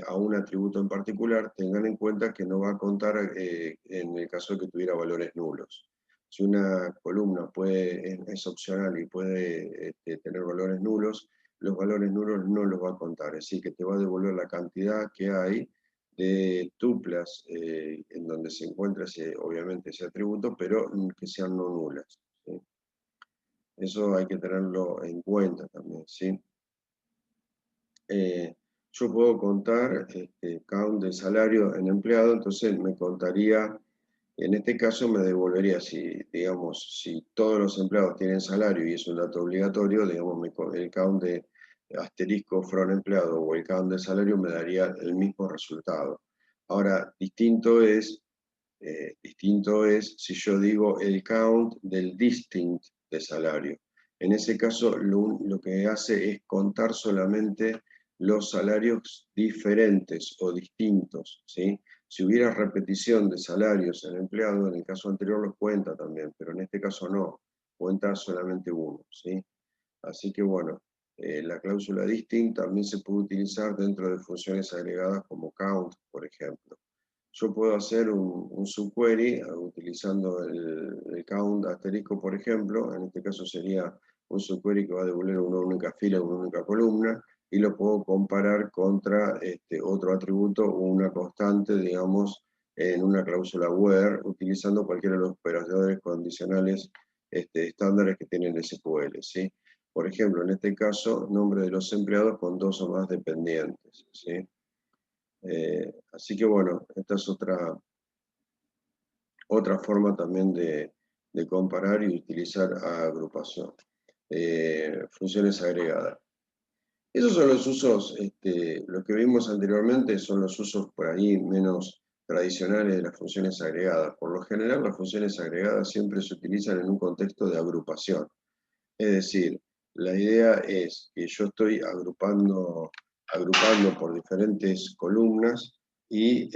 a un atributo en particular, tengan en cuenta que no va a contar en el caso de que tuviera valores nulos. Si una columna es opcional y puede tener valores nulos, los valores nulos no los va a contar, es decir, que te va a devolver la cantidad que hay de tuplas en donde se encuentra obviamente ese atributo, pero que sean no nulas, ¿sí? Eso hay que tenerlo en cuenta también, ¿sí? Yo puedo contar count de salario en empleado, entonces me contaría. En este caso me devolvería, digamos, si todos los empleados tienen salario y es un dato obligatorio, digamos, el count de asterisco from empleado o el count de salario me daría el mismo resultado. Ahora, distinto es si yo digo el count del distinct de salario. En ese caso, lo que hace es contar solamente los salarios diferentes o distintos, ¿sí? Si hubiera repetición de salarios en empleado, en el caso anterior los cuenta también, pero en este caso no, cuenta solamente uno, ¿sí? Así que bueno, la cláusula distinct también se puede utilizar dentro de funciones agregadas como count, por ejemplo. Yo puedo hacer un subquery utilizando el count asterisco, por ejemplo. En este caso sería un subquery que va a devolver una única fila, una única columna, y lo puedo comparar contra otro atributo o una constante, digamos, en una cláusula where, utilizando cualquiera de los operadores condicionales estándares que tiene el SQL, ¿sí? Por ejemplo, en este caso, nombre de los empleados con 2 o más dependientes, ¿sí? Así que bueno, esta es otra forma también de comparar y utilizar agrupación. Funciones agregadas. Esos son los usos, lo que vimos anteriormente son los usos por ahí menos tradicionales de las funciones agregadas. Por lo general, las funciones agregadas siempre se utilizan en un contexto de agrupación. Es decir, la idea es que yo estoy agrupando por diferentes columnas y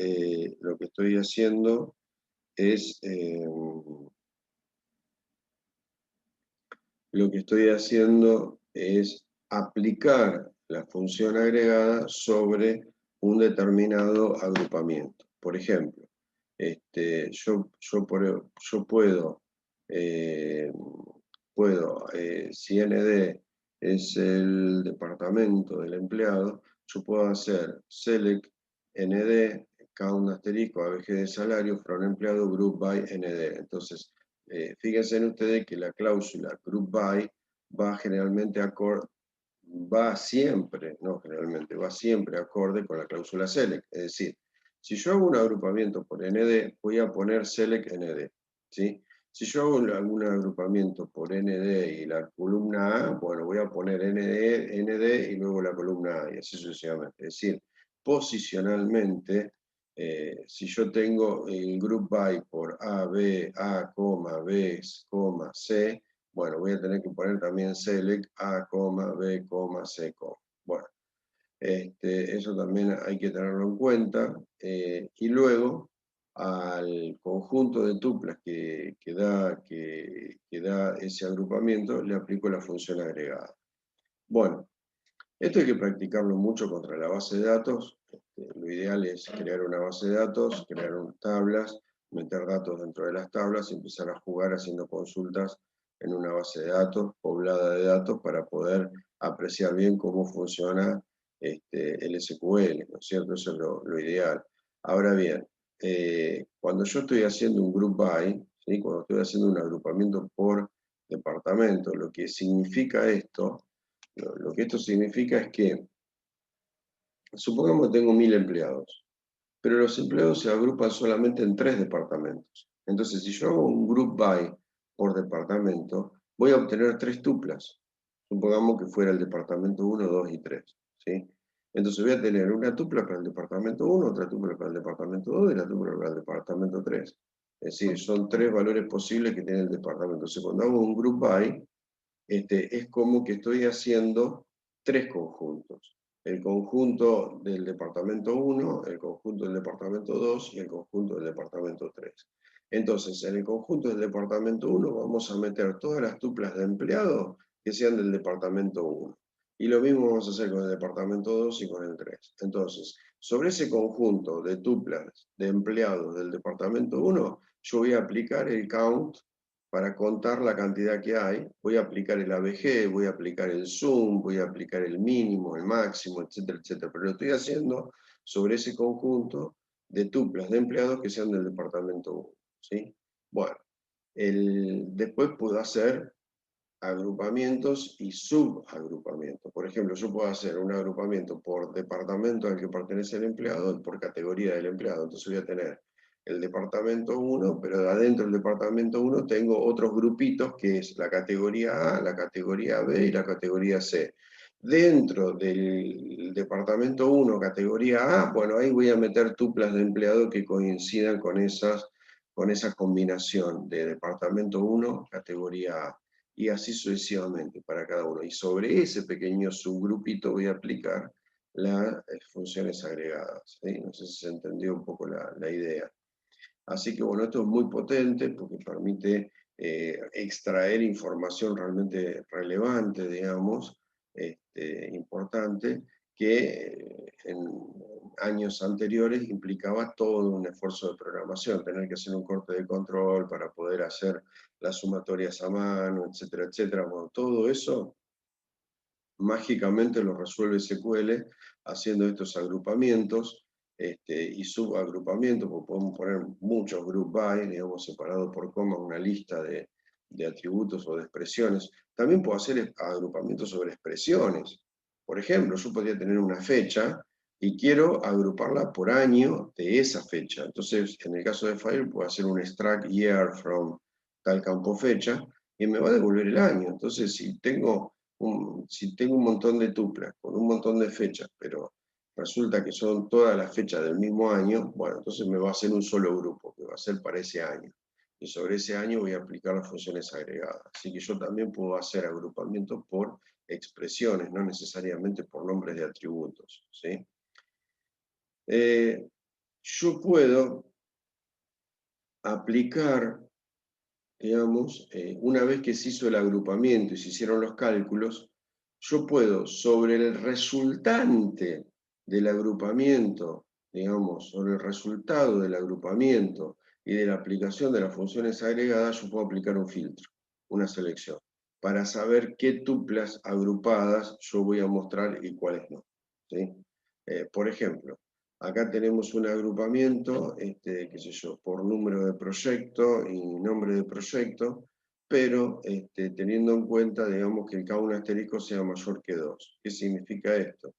lo que estoy haciendo es aplicar la función agregada sobre un determinado agrupamiento. Por ejemplo, yo si ND es el departamento del empleado, yo puedo hacer select ND, count asterisco, ABG de salario, from empleado, group by ND. Entonces, fíjense en ustedes que la cláusula group by va generalmente va siempre, no generalmente, va siempre acorde con la cláusula select. Es decir, si yo hago un agrupamiento por ND, voy a poner select ND, ¿sí? Si yo hago algún agrupamiento por ND y la columna A, bueno, voy a poner ND y luego la columna A, y así sucesivamente. Es decir, posicionalmente, si yo tengo el group by por A, B, B, C, bueno, voy a tener que poner también select A, B, C, Bueno, eso también hay que tenerlo en cuenta. Y luego, al conjunto de tuplas que da ese agrupamiento, le aplico la función agregada. Bueno, esto hay que practicarlo mucho contra la base de datos. Lo ideal es crear una base de datos, crear tablas, meter datos dentro de las tablas y empezar a jugar haciendo consultas en una base de datos, poblada de datos, para poder apreciar bien cómo funciona el SQL, ¿no es cierto? Eso es lo ideal. Ahora bien, cuando yo estoy haciendo un group by, ¿sí? Cuando estoy haciendo un agrupamiento por departamento, lo que significa esto, lo que esto significa es que, supongamos que tengo 1000 empleados, pero los empleados se agrupan solamente en 3 departamentos. Entonces, si yo hago un group by por departamento, voy a obtener 3 tuplas. Supongamos que fuera el departamento 1, 2 y 3. ¿Sí? Entonces voy a tener una tupla para el departamento 1, otra tupla para el departamento 2 y la tupla para el departamento 3. Es decir, son 3 valores posibles que tiene el departamento. Entonces, cuando hago un group by, es como que estoy haciendo 3 conjuntos. El conjunto del departamento 1, el conjunto del departamento 2 y el conjunto del departamento 3. Entonces, en el conjunto del departamento 1 vamos a meter todas las tuplas de empleados que sean del departamento 1. Y lo mismo vamos a hacer con el departamento 2 y con el 3. Entonces, sobre ese conjunto de tuplas de empleados del departamento 1, yo voy a aplicar el count para contar la cantidad que hay. Voy a aplicar el ABG, voy a aplicar el zoom, voy a aplicar el mínimo, el máximo, etcétera, etcétera. Pero lo estoy haciendo sobre ese conjunto de tuplas de empleados que sean del departamento 1. ¿Sí? Bueno, después puedo hacer agrupamientos y subagrupamientos. Por ejemplo, yo puedo hacer un agrupamiento por departamento al que pertenece el empleado y por categoría del empleado. Entonces voy a tener el departamento 1, pero adentro del departamento 1 tengo otros grupitos que es la categoría A, la categoría B y la categoría C. Dentro del departamento 1, categoría A, bueno, ahí voy a meter tuplas de empleado que coincidan con esa combinación de departamento 1, categoría A, y así sucesivamente para cada uno. Y sobre ese pequeño subgrupito voy a aplicar las funciones agregadas. ¿Sí? No sé si se entendió un poco la idea. Así que bueno, esto es muy potente porque permite extraer información realmente relevante, digamos, importante, que en años anteriores implicaba todo un esfuerzo de programación, tener que hacer un corte de control para poder hacer las sumatorias a mano, etcétera, etcétera. Bueno, todo eso mágicamente lo resuelve SQL haciendo estos agrupamientos y subagrupamientos, porque podemos poner muchos group by, digamos, separado por coma, una lista de atributos o de expresiones. También puedo hacer agrupamientos sobre expresiones. Por ejemplo, yo podría tener una fecha y quiero agruparla por año de esa fecha. Entonces, en el caso de file, puedo hacer un extract year from tal campo fecha y me va a devolver el año. Entonces, si tengo un montón de tuplas con un montón de fechas, pero resulta que son todas las fechas del mismo año, bueno, entonces me va a hacer un solo grupo, que va a ser para ese año. Y sobre ese año voy a aplicar las funciones agregadas. Así que yo también puedo hacer agrupamientos por expresiones, no necesariamente por nombres de atributos. ¿Sí? Yo puedo aplicar, digamos, una vez que se hizo el agrupamiento y se hicieron los cálculos, yo puedo, sobre el resultante del agrupamiento digamos, sobre el resultado del agrupamiento y de la aplicación de las funciones agregadas, yo puedo aplicar un filtro, una selección, para saber qué tuplas agrupadas yo voy a mostrar y cuáles no. ¿Sí? Por ejemplo, acá tenemos un agrupamiento, qué sé yo, por número de proyecto y nombre de proyecto, pero teniendo en cuenta, digamos, que el K1 asterisco sea mayor que 2. ¿Qué significa esto?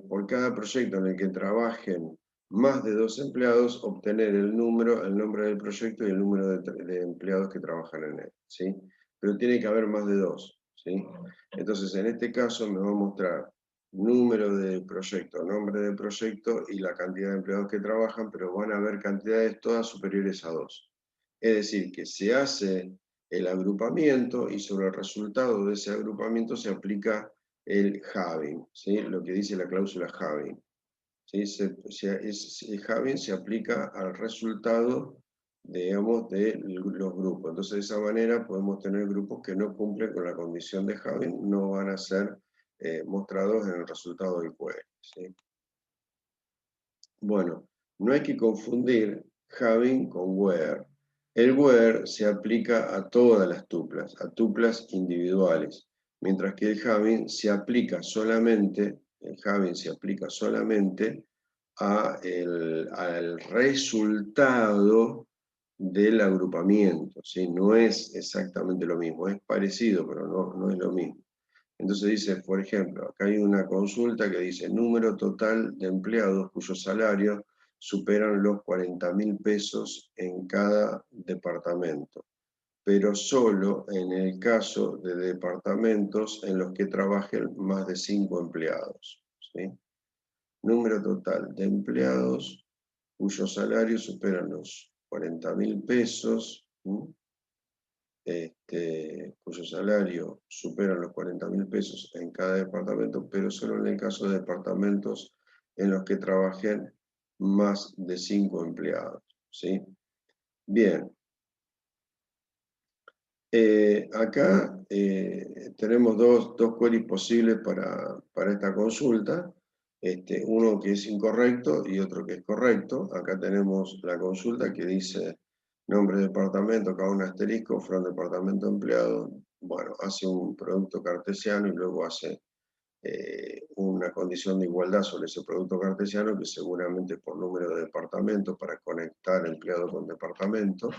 Por cada proyecto en el que trabajen más de 2 empleados, obtener el número, el nombre del proyecto y el número de empleados que trabajan en él, ¿sí? Pero tiene que haber más de 2, ¿sí? Entonces, en este caso me va a mostrar número de proyecto, nombre de proyecto y la cantidad de empleados que trabajan, pero van a haber cantidades todas superiores a 2. Es decir, que se hace el agrupamiento y sobre el resultado de ese agrupamiento se aplica el having, ¿sí? Lo que dice la cláusula having. ¿Sí? El having se aplica al resultado, digamos, de los grupos. Entonces, de esa manera podemos tener grupos que no cumplen con la condición de having, no van a ser mostrados en el resultado del query, ¿sí? Bueno, no hay que confundir having con where. El where se aplica a todas las tuplas, a tuplas individuales, mientras que el having se aplica solamente, al resultado del agrupamiento, ¿sí? No es exactamente lo mismo, es parecido, pero no es lo mismo. Entonces dice, por ejemplo, acá hay una consulta que dice número total de empleados cuyos salarios superan los 40.000 pesos en cada departamento, pero solo en el caso de departamentos en los que trabajen más de 5 empleados, ¿sí? Número total de empleados cuyos salarios superan los 40.000 pesos, ¿sí? Cuyo salario supera los 40.000 pesos en cada departamento, pero solo en el caso de departamentos en los que trabajen más de 5 empleados, ¿sí? Bien. Acá tenemos dos queries posibles para esta consulta. Uno que es incorrecto y otro que es correcto. Acá tenemos la consulta que dice nombre de departamento, cada un asterisco, from departamento empleado. Bueno, hace un producto cartesiano y luego hace una condición de igualdad sobre ese producto cartesiano que seguramente por número de departamento para conectar empleado con departamento.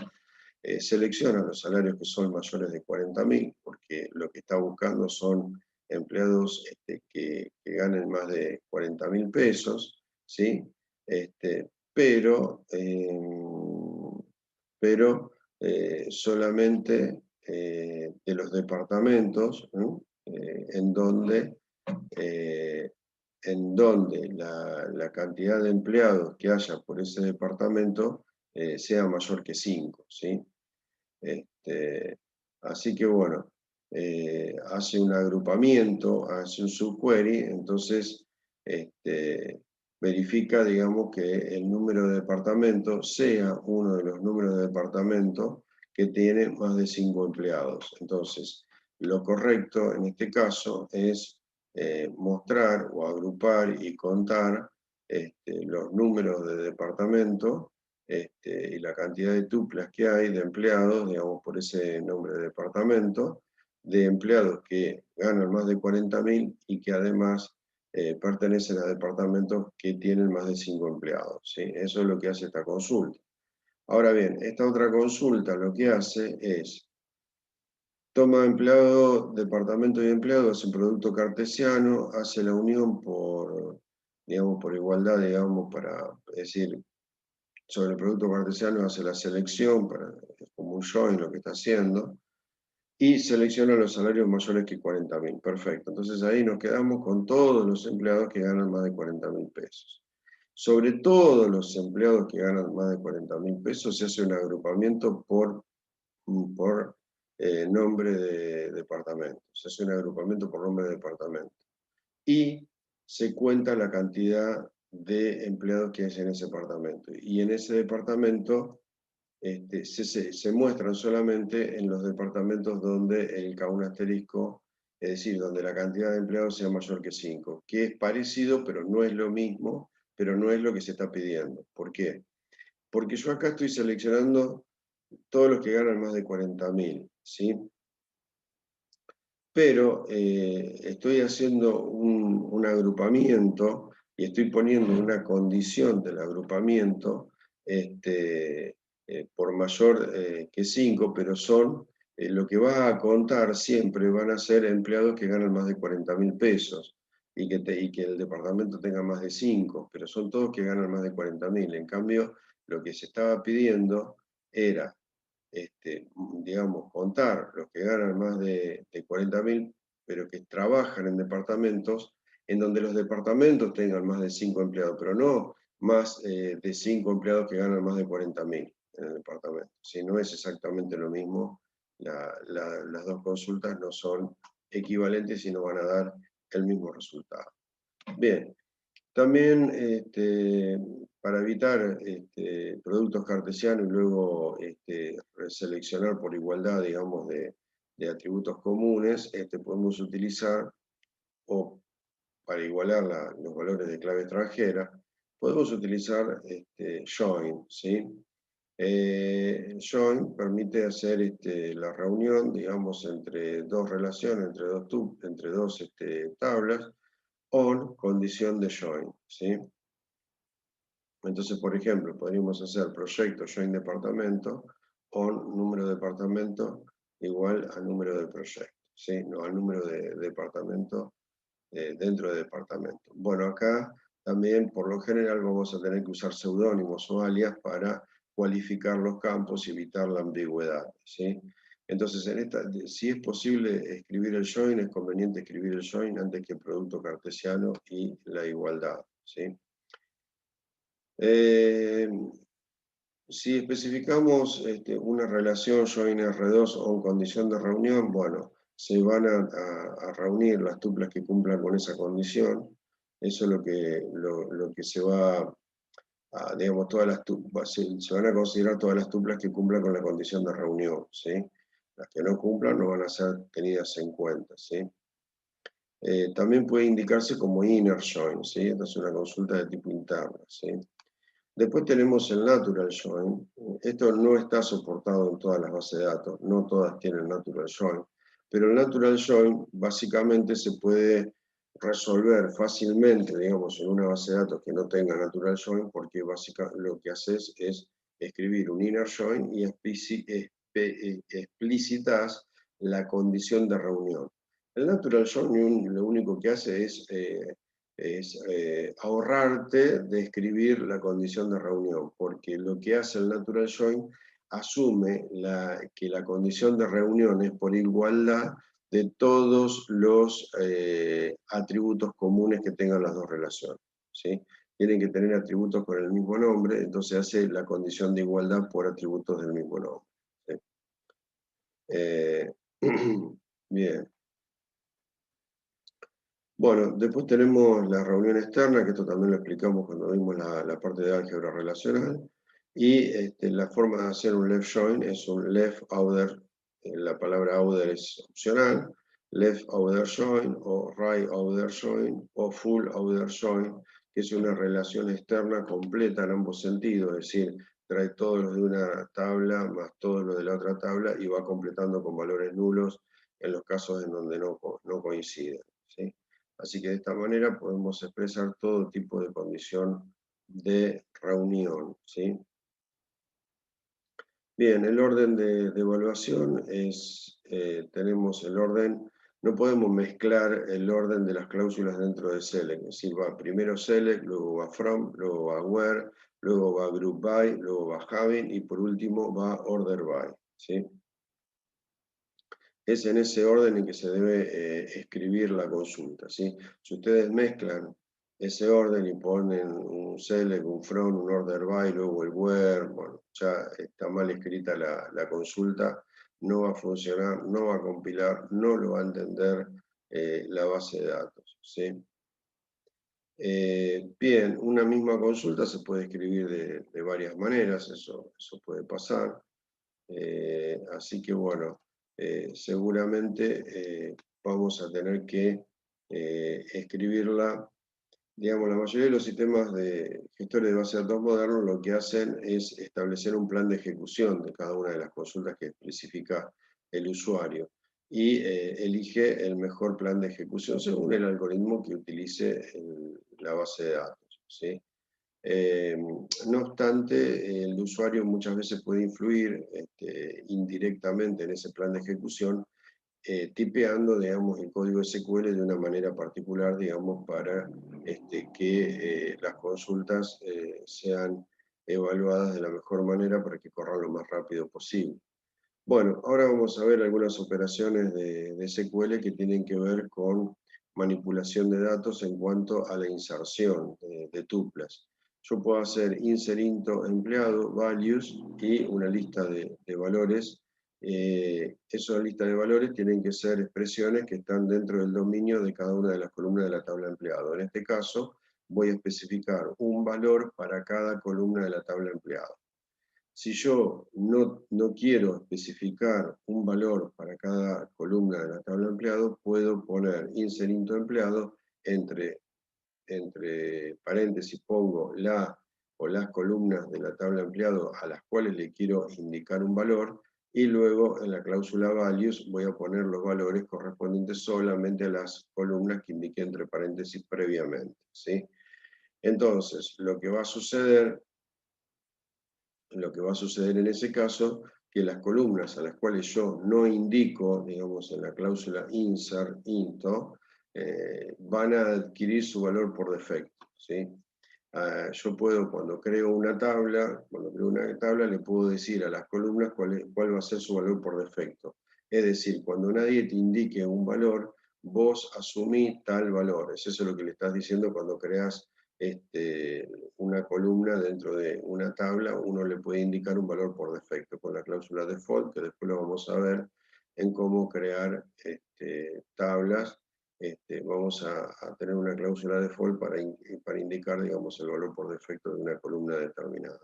Selecciona los salarios que son mayores de 40.000, porque lo que está buscando son empleados que ganen más de 40.000 pesos, ¿sí? Pero solamente de los departamentos, ¿no? En donde, la cantidad de empleados que haya por ese departamento sea mayor que 5, ¿sí? Así que bueno, hace un agrupamiento, hace un subquery, entonces verifica, digamos, que el número de departamentos sea uno de los números de departamentos que tiene más de 5 empleados. Entonces, lo correcto en este caso es mostrar o agrupar y contar los números de departamentos y la cantidad de tuplas que hay de empleados, digamos, por ese nombre de departamento, de empleados que ganan más de 40.000 y que además pertenecen a departamentos que tienen más de 5 empleados, ¿sí? Eso es lo que hace esta consulta. Ahora bien, esta otra consulta lo que hace es, toma empleado, departamento y empleado, hace un producto cartesiano, hace la unión digamos, por igualdad, digamos, para decir, sobre el producto cartesiano hace la selección, es como un join lo que está haciendo, y selecciona los salarios mayores que 40.000. Perfecto. Entonces ahí nos quedamos con todos los empleados que ganan más de 40.000 pesos. Sobre todos los empleados que ganan más de 40.000 pesos se hace un agrupamiento por nombre de departamento. Se hace un agrupamiento por nombre de departamento. Y se cuenta la cantidad de empleados que hay en ese departamento. Y en ese departamento se muestran solamente en los departamentos donde el K1 asterisco, es decir, donde la cantidad de empleados sea mayor que 5, que es parecido, pero no es lo mismo pero no es lo que se está pidiendo. ¿Por qué? Porque yo acá estoy seleccionando todos los que ganan más de 40.000, ¿sí? Pero estoy haciendo un agrupamiento y estoy poniendo una condición del agrupamiento por mayor que 5, pero son, lo que va a contar siempre van a ser empleados que ganan más de 40.000 pesos y que el departamento tenga más de 5, pero son todos que ganan más de 40.000. En cambio, lo que se estaba pidiendo era digamos, contar los que ganan más de 40.000, pero que trabajan en departamentos en donde los departamentos tengan más de 5 empleados, pero no más de 5 empleados que ganan más de 40.000 en el departamento. Si no es exactamente lo mismo, las dos consultas no son equivalentes y no van a dar el mismo resultado. Bien, también para evitar productos cartesianos y luego seleccionar por igualdad, digamos, de atributos comunes, podemos utilizar, o para igualar los valores de clave extranjera, podemos utilizar join, ¿sí? Join permite hacer la reunión, digamos, entre dos relaciones, entre dos tablas, on condición de join, ¿sí? Entonces, por ejemplo, podríamos hacer proyecto join departamento, on número de departamento igual al número de proyecto, ¿sí? No al número de departamento dentro de departamento. Bueno, acá también por lo general vamos a tener que usar seudónimos o alias para cualificar los campos y evitar la ambigüedad, ¿sí? Entonces, si es posible escribir el join, es conveniente escribir el join antes que el producto cartesiano y la igualdad, ¿sí? Si especificamos una relación join R2 o condición de reunión, bueno, se van a reunir las tuplas que cumplan con esa condición. Eso es lo que se va a, digamos, se van a considerar todas las tuplas que cumplan con la condición de reunión, ¿sí? Las que no cumplan no van a ser tenidas en cuenta, ¿sí? También puede indicarse como inner join, ¿sí? Esta es una consulta de tipo interno, ¿sí? Después tenemos el Natural Join. Esto no está soportado en todas las bases de datos, no todas tienen Natural Join, pero el Natural Join básicamente se puede resolver fácilmente, digamos, en una base de datos que no tenga Natural Join, porque básicamente lo que haces es escribir un Inner Join y explicitas la condición de reunión. El Natural Join lo único que hace es ahorrarte de escribir la condición de reunión, porque lo que hace el Natural Join asume que la condición de reunión es por igualdad de todos los atributos comunes que tengan las dos relaciones, ¿sí? Tienen que tener atributos con el mismo nombre, entonces hace la condición de igualdad por atributos del mismo nombre, ¿sí? Bien. Bueno, después tenemos la reunión externa, que esto también lo explicamos cuando vimos la parte de álgebra relacional, y la forma de hacer un left join es un left outer, la palabra outer es opcional, left outer join, o right outer join, o full outer join, que es una relación externa completa en ambos sentidos, es decir, trae todos los de una tabla más todos los de la otra tabla y va completando con valores nulos en los casos en donde no coinciden, ¿sí? Así que de esta manera podemos expresar todo tipo de condición de reunión, ¿sí? Bien, el orden de evaluación es, tenemos el orden, no podemos mezclar el orden de las cláusulas dentro de select, es decir, va primero select, luego va from, luego va where, luego va group by, luego va having y por último va order by, ¿sí? Es en ese orden en que se debe escribir la consulta, ¿sí? Si ustedes mezclan ese orden y ponen un select, un from, un order by, luego el where, bueno, ya está mal escrita la consulta, no va a funcionar, no va a compilar, no lo va a entender la base de datos, ¿sí? Bien, una misma consulta se puede escribir de varias maneras, eso puede pasar. Así que bueno, seguramente vamos a tener que escribirla Digamos, la mayoría de los sistemas de gestores de base de datos modernos lo que hacen es establecer un plan de ejecución de cada una de las consultas que especifica el usuario y elige el mejor plan de ejecución según el algoritmo que utilice la base de datos, ¿sí? No obstante, el usuario muchas veces puede influir indirectamente en ese plan de ejecución, tipeando, digamos, el código SQL de una manera particular, digamos, para que las consultas sean evaluadas de la mejor manera para que corran lo más rápido posible. Bueno, ahora vamos a ver algunas operaciones de SQL que tienen que ver con manipulación de datos en cuanto a la inserción de tuplas. Yo puedo hacer insert into empleado, values y una lista de valores. Esa lista de valores tienen que ser expresiones que están dentro del dominio de cada una de las columnas de la tabla empleado. En este caso, voy a especificar un valor para cada columna de la tabla empleado. Si yo no quiero especificar un valor para cada columna de la tabla empleado, puedo poner insert into empleado, entre paréntesis pongo la o las columnas de la tabla empleado a las cuales le quiero indicar un valor, y luego en la cláusula values voy a poner los valores correspondientes solamente a las columnas que indiqué entre paréntesis previamente, ¿sí? Entonces, lo que va a suceder en ese caso, que las columnas a las cuales yo no indico, digamos, en la cláusula insert into, van a adquirir su valor por defecto, ¿sí? Yo puedo, cuando creo una tabla, le puedo decir a las columnas cuál va a ser su valor por defecto. Es decir, cuando nadie te indique un valor, vos asumís tal valor. Eso es lo que le estás diciendo cuando creas una columna dentro de una tabla. Uno le puede indicar un valor por defecto con la cláusula default, que después lo vamos a ver en cómo crear tablas. Vamos a tener una cláusula default para indicar, digamos, el valor por defecto de una columna determinada.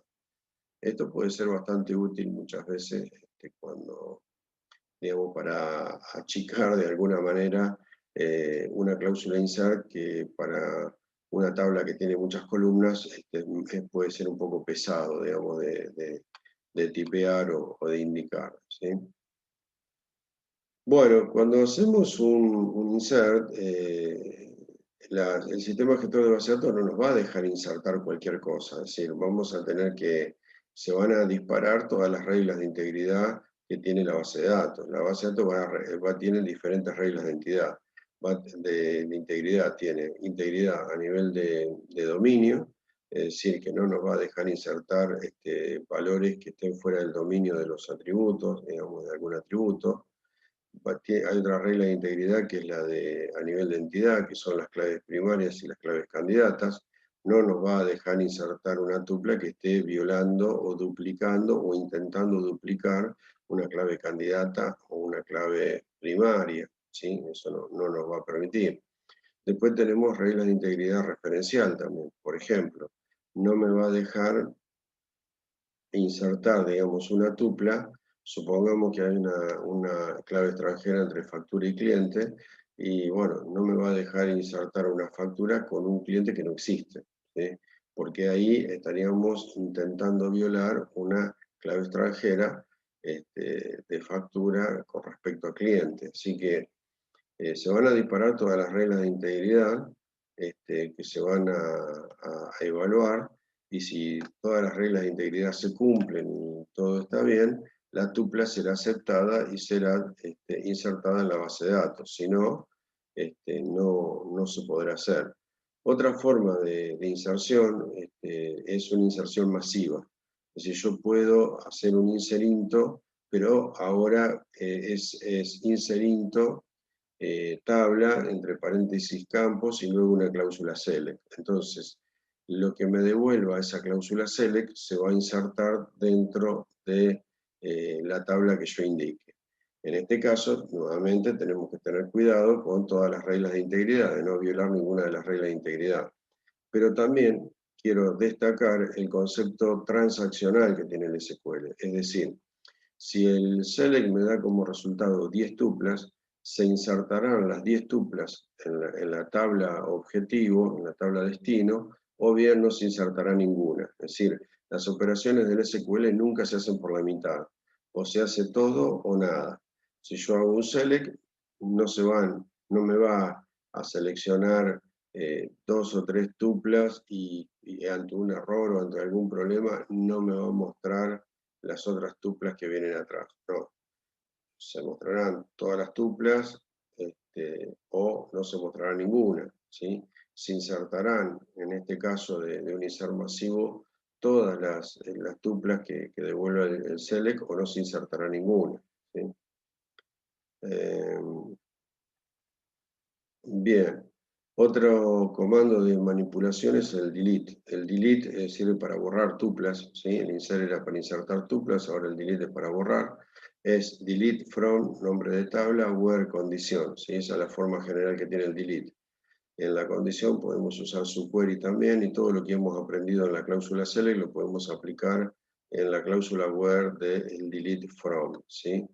Esto puede ser bastante útil muchas veces cuando, digamos, para achicar de alguna manera una cláusula insert que para una tabla que tiene muchas columnas puede ser un poco pesado, digamos, de tipear o de indicar, ¿sí? Bueno, cuando hacemos un insert, el sistema gestor de base de datos no nos va a dejar insertar cualquier cosa, es decir, vamos a tener se van a disparar todas las reglas de integridad que tiene la base de datos. La base de datos tiene diferentes reglas de entidad, de integridad. Tiene integridad a nivel de dominio, es decir, que no nos va a dejar insertar valores que estén fuera del dominio de los atributos, digamos, de algún atributo. Hay otra regla de integridad que es la a nivel de entidad, que son las claves primarias y las claves candidatas. No nos va a dejar insertar una tupla que esté violando o duplicando o intentando duplicar una clave candidata o una clave primaria, ¿sí? Eso no nos va a permitir. Después tenemos reglas de integridad referencial también. Por ejemplo, no me va a dejar insertar, digamos, una tupla. Supongamos que hay una clave extranjera entre factura y cliente, y bueno, no me va a dejar insertar una factura con un cliente que no existe, ¿sí? Porque ahí estaríamos intentando violar una clave extranjera de factura con respecto a cliente. Así que se van a disparar todas las reglas de integridad que se van a evaluar, y si todas las reglas de integridad se cumplen y todo está bien, la tupla será aceptada y será insertada en la base de datos. Si no, no se podrá hacer. Otra forma de inserción es una inserción masiva. Es decir, yo puedo hacer un insert into, pero ahora es insert into tabla, entre paréntesis campos, y luego una cláusula select. Entonces, lo que me devuelva esa cláusula select se va a insertar dentro de la tabla que yo indique. En este caso, nuevamente, tenemos que tener cuidado con todas las reglas de integridad, de no violar ninguna de las reglas de integridad. Pero también quiero destacar el concepto transaccional que tiene el SQL. Es decir, si el select me da como resultado 10 tuplas, se insertarán las 10 tuplas en la tabla objetivo, en la tabla destino, o bien no se insertará ninguna. Es decir, las operaciones del SQL nunca se hacen por la mitad. O se hace todo o nada. Si yo hago un select, no me va a seleccionar 2 o 3 tuplas y ante un error o ante algún problema no me va a mostrar las otras tuplas que vienen atrás. No, se mostrarán todas las tuplas o no se mostrará ninguna, ¿sí? Se insertarán, en este caso de un insert masivo, todas las tuplas que devuelva el select o no se insertará ninguna, ¿sí? Bien, otro comando de manipulación es el delete. El delete sirve para borrar tuplas, ¿sí? El insert era para insertar tuplas, ahora el delete es para borrar. Es delete from, nombre de tabla, where condición, ¿sí? Esa es la forma general que tiene el delete. En la condición podemos usar subquery también, y todo lo que hemos aprendido en la cláusula select lo podemos aplicar en la cláusula where del delete from, ¿sí?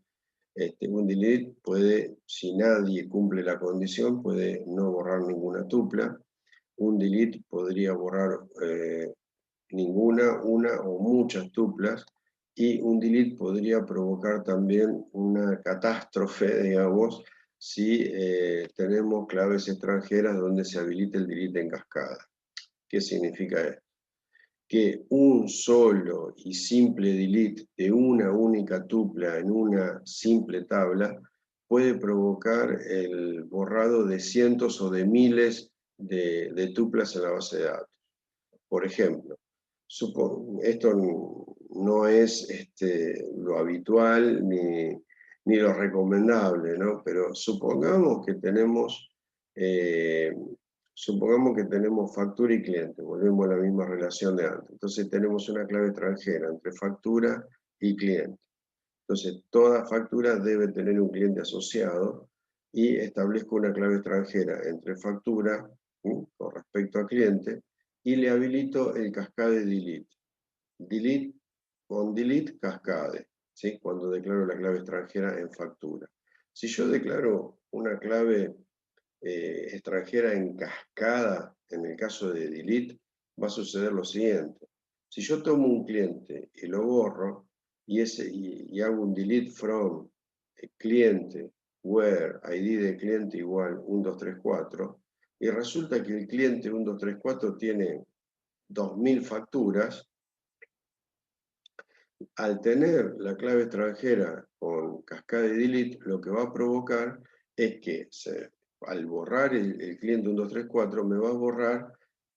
Un delete puede, si nadie cumple la condición, puede no borrar ninguna tupla. Un delete podría borrar ninguna, una o muchas tuplas. Y un delete podría provocar también una catástrofe, digamos, si tenemos claves extranjeras donde se habilite el delete en cascada. ¿Qué significa esto? Que un solo y simple delete de una única tupla en una simple tabla puede provocar el borrado de cientos o de miles de tuplas en la base de datos. Por ejemplo, esto no es lo habitual ni lo recomendable, ¿no? Pero supongamos que tenemos factura y cliente, volvemos a la misma relación de antes. Entonces tenemos una clave extranjera entre factura y cliente. Entonces toda factura debe tener un cliente asociado y establezco una clave extranjera entre factura con respecto a cliente y le habilito el cascade delete. Delete con delete cascade, ¿sí? Cuando declaro la clave extranjera en factura. Si yo declaro una clave extranjera en cascada, en el caso de delete, va a suceder lo siguiente. Si yo tomo un cliente y lo borro, y hago un delete from cliente, where ID de cliente igual 1234, y resulta que el cliente 1234 tiene 2000 facturas, al tener la clave extranjera con cascade delete, lo que va a provocar es que al borrar el cliente 1234 me va a borrar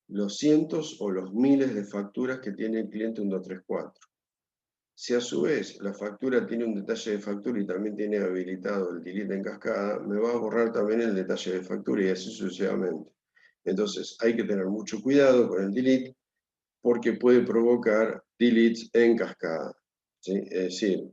los cientos o los miles de facturas que tiene el cliente 1234. Si a su vez la factura tiene un detalle de factura y también tiene habilitado el delete en cascada, me va a borrar también el detalle de factura y así sucesivamente. Entonces hay que tener mucho cuidado con el delete porque puede provocar deletes en cascada, ¿sí? Es decir,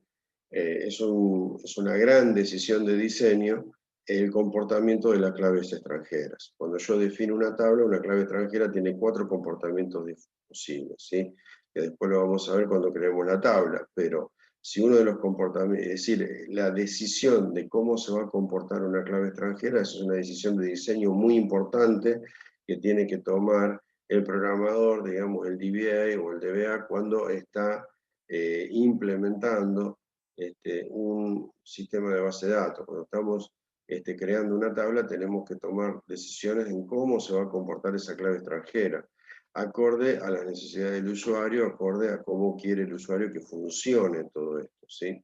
es una gran decisión de diseño el comportamiento de las claves extranjeras. Cuando yo defino una tabla, una clave extranjera tiene 4 comportamientos posibles, ¿sí? Que después lo vamos a ver cuando creemos la tabla, pero si uno de los comportamientos, es decir, la decisión de cómo se va a comportar una clave extranjera, es una decisión de diseño muy importante que tiene que tomar el programador, digamos, el DBA o el DBA, cuando está implementando un sistema de base de datos. Cuando estamos creando una tabla, tenemos que tomar decisiones en cómo se va a comportar esa clave extranjera, acorde a las necesidades del usuario, acorde a cómo quiere el usuario que funcione todo esto, ¿sí?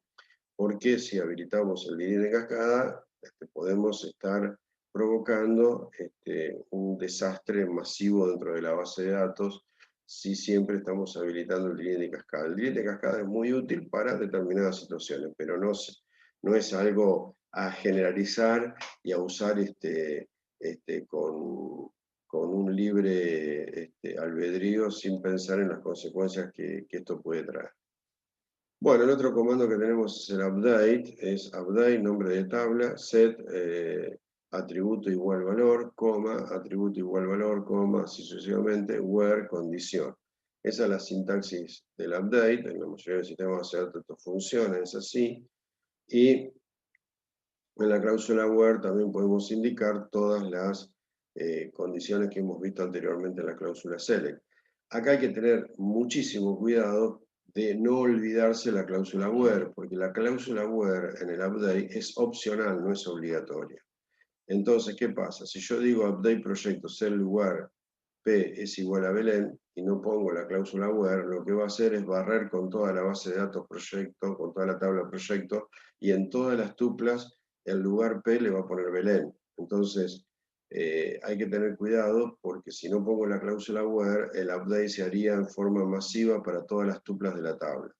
Porque si habilitamos el delete de cascada, podemos estar provocando un desastre masivo dentro de la base de datos si siempre estamos habilitando el delete de cascada. El delete de cascada es muy útil para determinadas situaciones, pero no es algo a generalizar y a usar con un libre albedrío sin pensar en las consecuencias que esto puede traer. Bueno, el otro comando que tenemos es el update, es update, nombre de tabla, set, atributo igual valor, coma, atributo igual valor, coma, así sucesivamente, where, condición. Esa es la sintaxis del update, en la mayoría de los sistemas de base de datos esto funciona, es así, y En la cláusula where también podemos indicar todas las condiciones que hemos visto anteriormente en la cláusula select. Acá hay que tener muchísimo cuidado de no olvidarse la cláusula where, porque la cláusula where en el update es opcional, no es obligatoria. Entonces, ¿qué pasa? Si yo digo update proyecto cell where P es igual a Belén y no pongo la cláusula where, lo que va a hacer es barrer con toda la base de datos proyecto, con toda la tabla proyecto, y en todas las tuplas el lugar P le va a poner Belén. Entonces, hay que tener cuidado porque si no pongo la cláusula where, el update se haría en forma masiva para todas las tuplas de la tabla.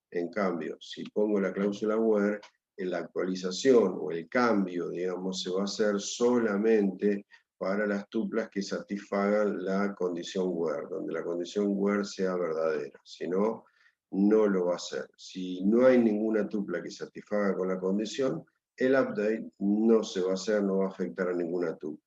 En cambio, si pongo la cláusula where, la actualización o el cambio, digamos, se va a hacer solamente para las tuplas que satisfagan la condición where, donde la condición where sea verdadera. Si no, no lo va a hacer. Si no hay ninguna tupla que satisfaga con la condición, el update no se va a hacer, no va a afectar a ninguna tupla.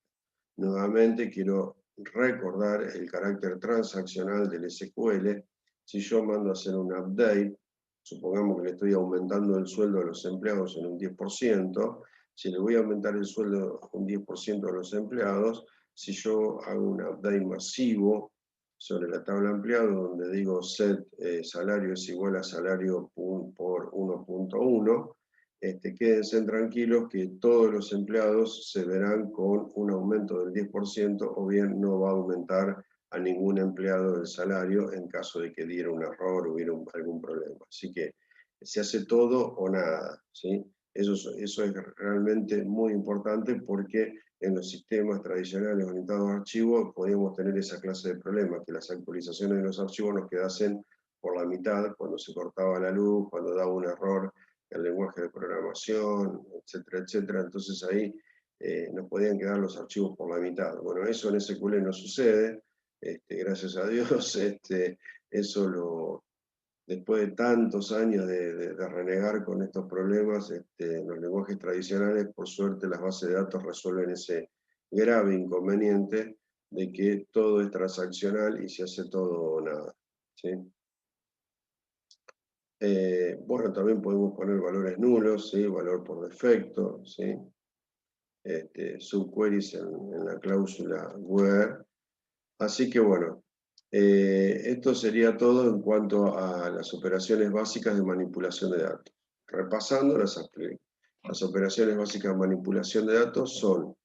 Nuevamente quiero recordar el carácter transaccional del SQL. Si yo mando a hacer un update, supongamos que le estoy aumentando el sueldo a los empleados en un 10%, si le voy a aumentar el sueldo un 10% a los empleados, si yo hago un update masivo sobre la tabla empleado, donde digo set salario es igual a salario por 1.1, quédense tranquilos que todos los empleados se verán con un aumento del 10% o bien no va a aumentar a ningún empleado el salario en caso de que diera un error o hubiera algún problema. Así que se hace todo o nada, ¿sí? Eso es realmente muy importante porque en los sistemas tradicionales orientados a archivos podíamos tener esa clase de problemas, que las actualizaciones de los archivos nos quedasen por la mitad cuando se cortaba la luz, cuando daba un error el lenguaje de programación, etcétera, etcétera. Entonces ahí nos podían quedar los archivos por la mitad. Bueno, eso en SQL no sucede, gracias a Dios. Después de tantos años de renegar con estos problemas, los lenguajes tradicionales, por suerte, las bases de datos resuelven ese grave inconveniente de que todo es transaccional y se hace todo o nada, ¿sí? Bueno, también podemos poner valores nulos, ¿sí? Valor por defecto, ¿sí? Subqueries en la cláusula where. Así que bueno, esto sería todo en cuanto a las operaciones básicas de manipulación de datos. Repasando, las operaciones básicas de manipulación de datos son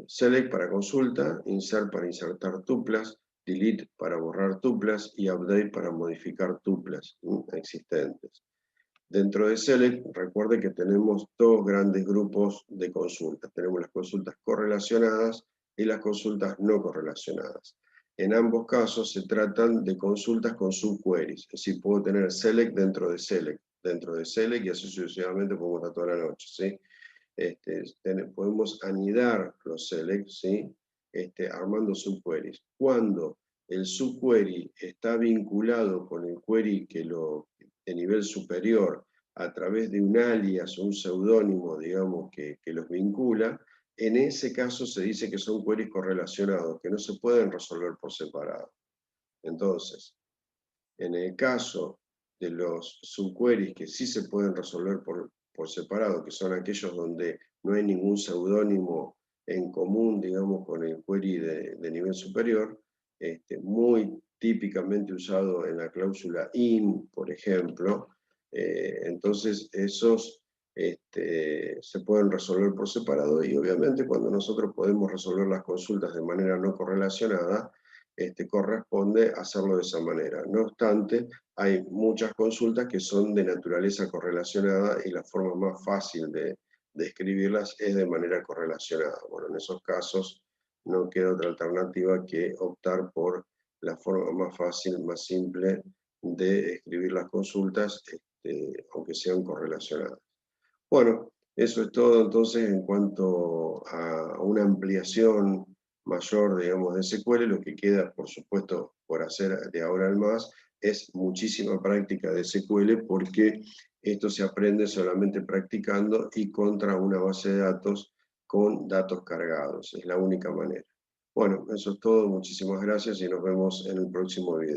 select para consulta, insert para insertar tuplas, delete para borrar tuplas y update para modificar tuplas existentes. Dentro de select, recuerde que tenemos dos grandes grupos de consultas. Tenemos las consultas correlacionadas y las consultas no correlacionadas. En ambos casos se tratan de consultas con subqueries, es decir, puedo tener select dentro de select y así sucesivamente podemos estar toda la noche, ¿sí? Podemos anidar los selects, ¿sí? Armando subqueries. Cuando el subquery está vinculado con el query de nivel superior a través de un alias o un seudónimo, digamos, que los vincula, en ese caso se dice que son queries correlacionados, que no se pueden resolver por separado. Entonces, en el caso de los subqueries que sí se pueden resolver por separado, que son aquellos donde no hay ningún seudónimo en común, digamos, con el query de nivel superior, muy típicamente usado en la cláusula in, por ejemplo, entonces esos se pueden resolver por separado y obviamente cuando nosotros podemos resolver las consultas de manera no correlacionada, corresponde hacerlo de esa manera. No obstante, hay muchas consultas que son de naturaleza correlacionada y la forma más fácil de escribirlas es de manera correlacionada. Bueno, en esos casos no queda otra alternativa que optar por la forma más fácil, más simple de escribir las consultas, aunque sean correlacionadas. Bueno, eso es todo entonces en cuanto a una ampliación mayor, digamos, de SQL. Lo que queda, por supuesto, por hacer de ahora en más es muchísima práctica de SQL porque esto se aprende solamente practicando y contra una base de datos con datos cargados. Es la única manera. Bueno, eso es todo. Muchísimas gracias y nos vemos en el próximo video.